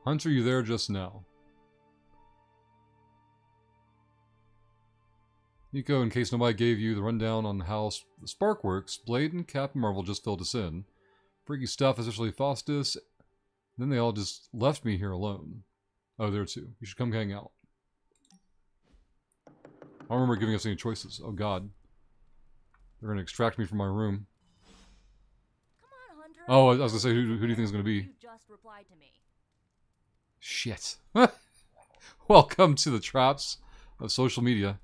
Speaker 1: Hunter, you there just now? Nico, in case nobody gave you the rundown on how the Spark works, Blade and Captain Marvel just filled us in. Freaky stuff, especially Faustus. Then they all just left me here alone. Oh, there too. You should come hang out. I don't remember giving us any choices. Oh god. They're gonna extract me from my room.
Speaker 10: Come on, Hunter.
Speaker 1: Oh, I was gonna say, who do you think is gonna be?
Speaker 10: You just replied to me.
Speaker 1: Shit. Welcome to the traps of social media.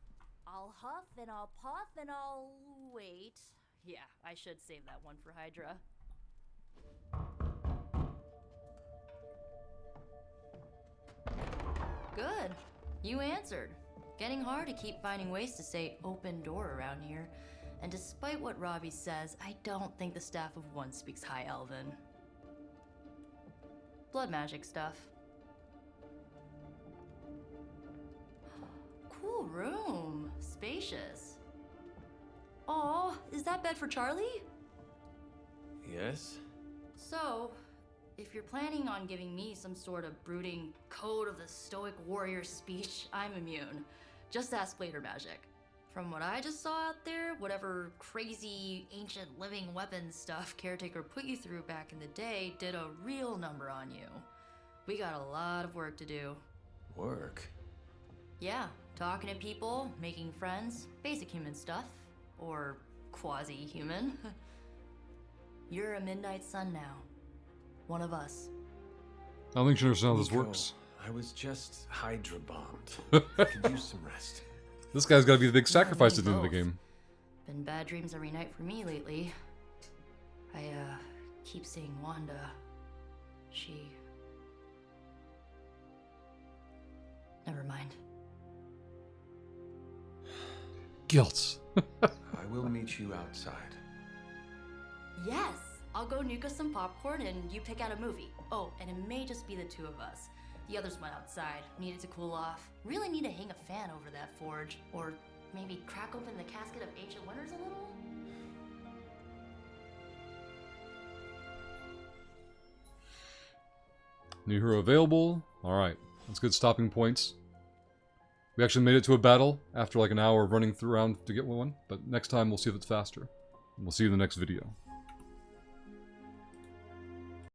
Speaker 10: I'll huff and I'll puff and I'll wait. Yeah, I should save that one for Hydra. Good. You answered. Getting hard to keep finding ways to say open door around here. And despite what Robbie says, I don't think the staff of One speaks High Elven. Blood magic stuff. Cool room. Spacious. Aw, is that bed for Charlie?
Speaker 6: Yes?
Speaker 10: So, if you're planning on giving me some sort of brooding code of the stoic warrior speech, I'm immune. Just ask Blader Magic. From what I just saw out there, whatever crazy ancient living weapons stuff Caretaker put you through back in the day did a real number on you. We got a lot of work to do.
Speaker 6: Work?
Speaker 10: Yeah, talking to people, making friends, basic human stuff. Or quasi-human. You're a Midnight Sun now. One of us.
Speaker 1: I don't think she understands how this
Speaker 6: Nico,
Speaker 1: works.
Speaker 6: I was just Hydra bombed. Could use some rest.
Speaker 1: This guy's gotta be the big sacrifice at the end of the game.
Speaker 10: Been bad dreams every night for me lately. I, keep seeing Wanda. She... Never mind.
Speaker 1: Guilt.
Speaker 6: I will meet you outside.
Speaker 10: Yes! I'll go nuke us some popcorn and you pick out a movie. Oh, and it may just be the two of us. The others went outside, needed to cool off. Really need to hang a fan over that forge. Or maybe crack open the casket of ancient wonders a little?
Speaker 1: New hero available. Alright, that's good stopping points. We actually made it to a battle after like an hour of running around to get one, but next time we'll see if it's faster. And we'll see you in the next video.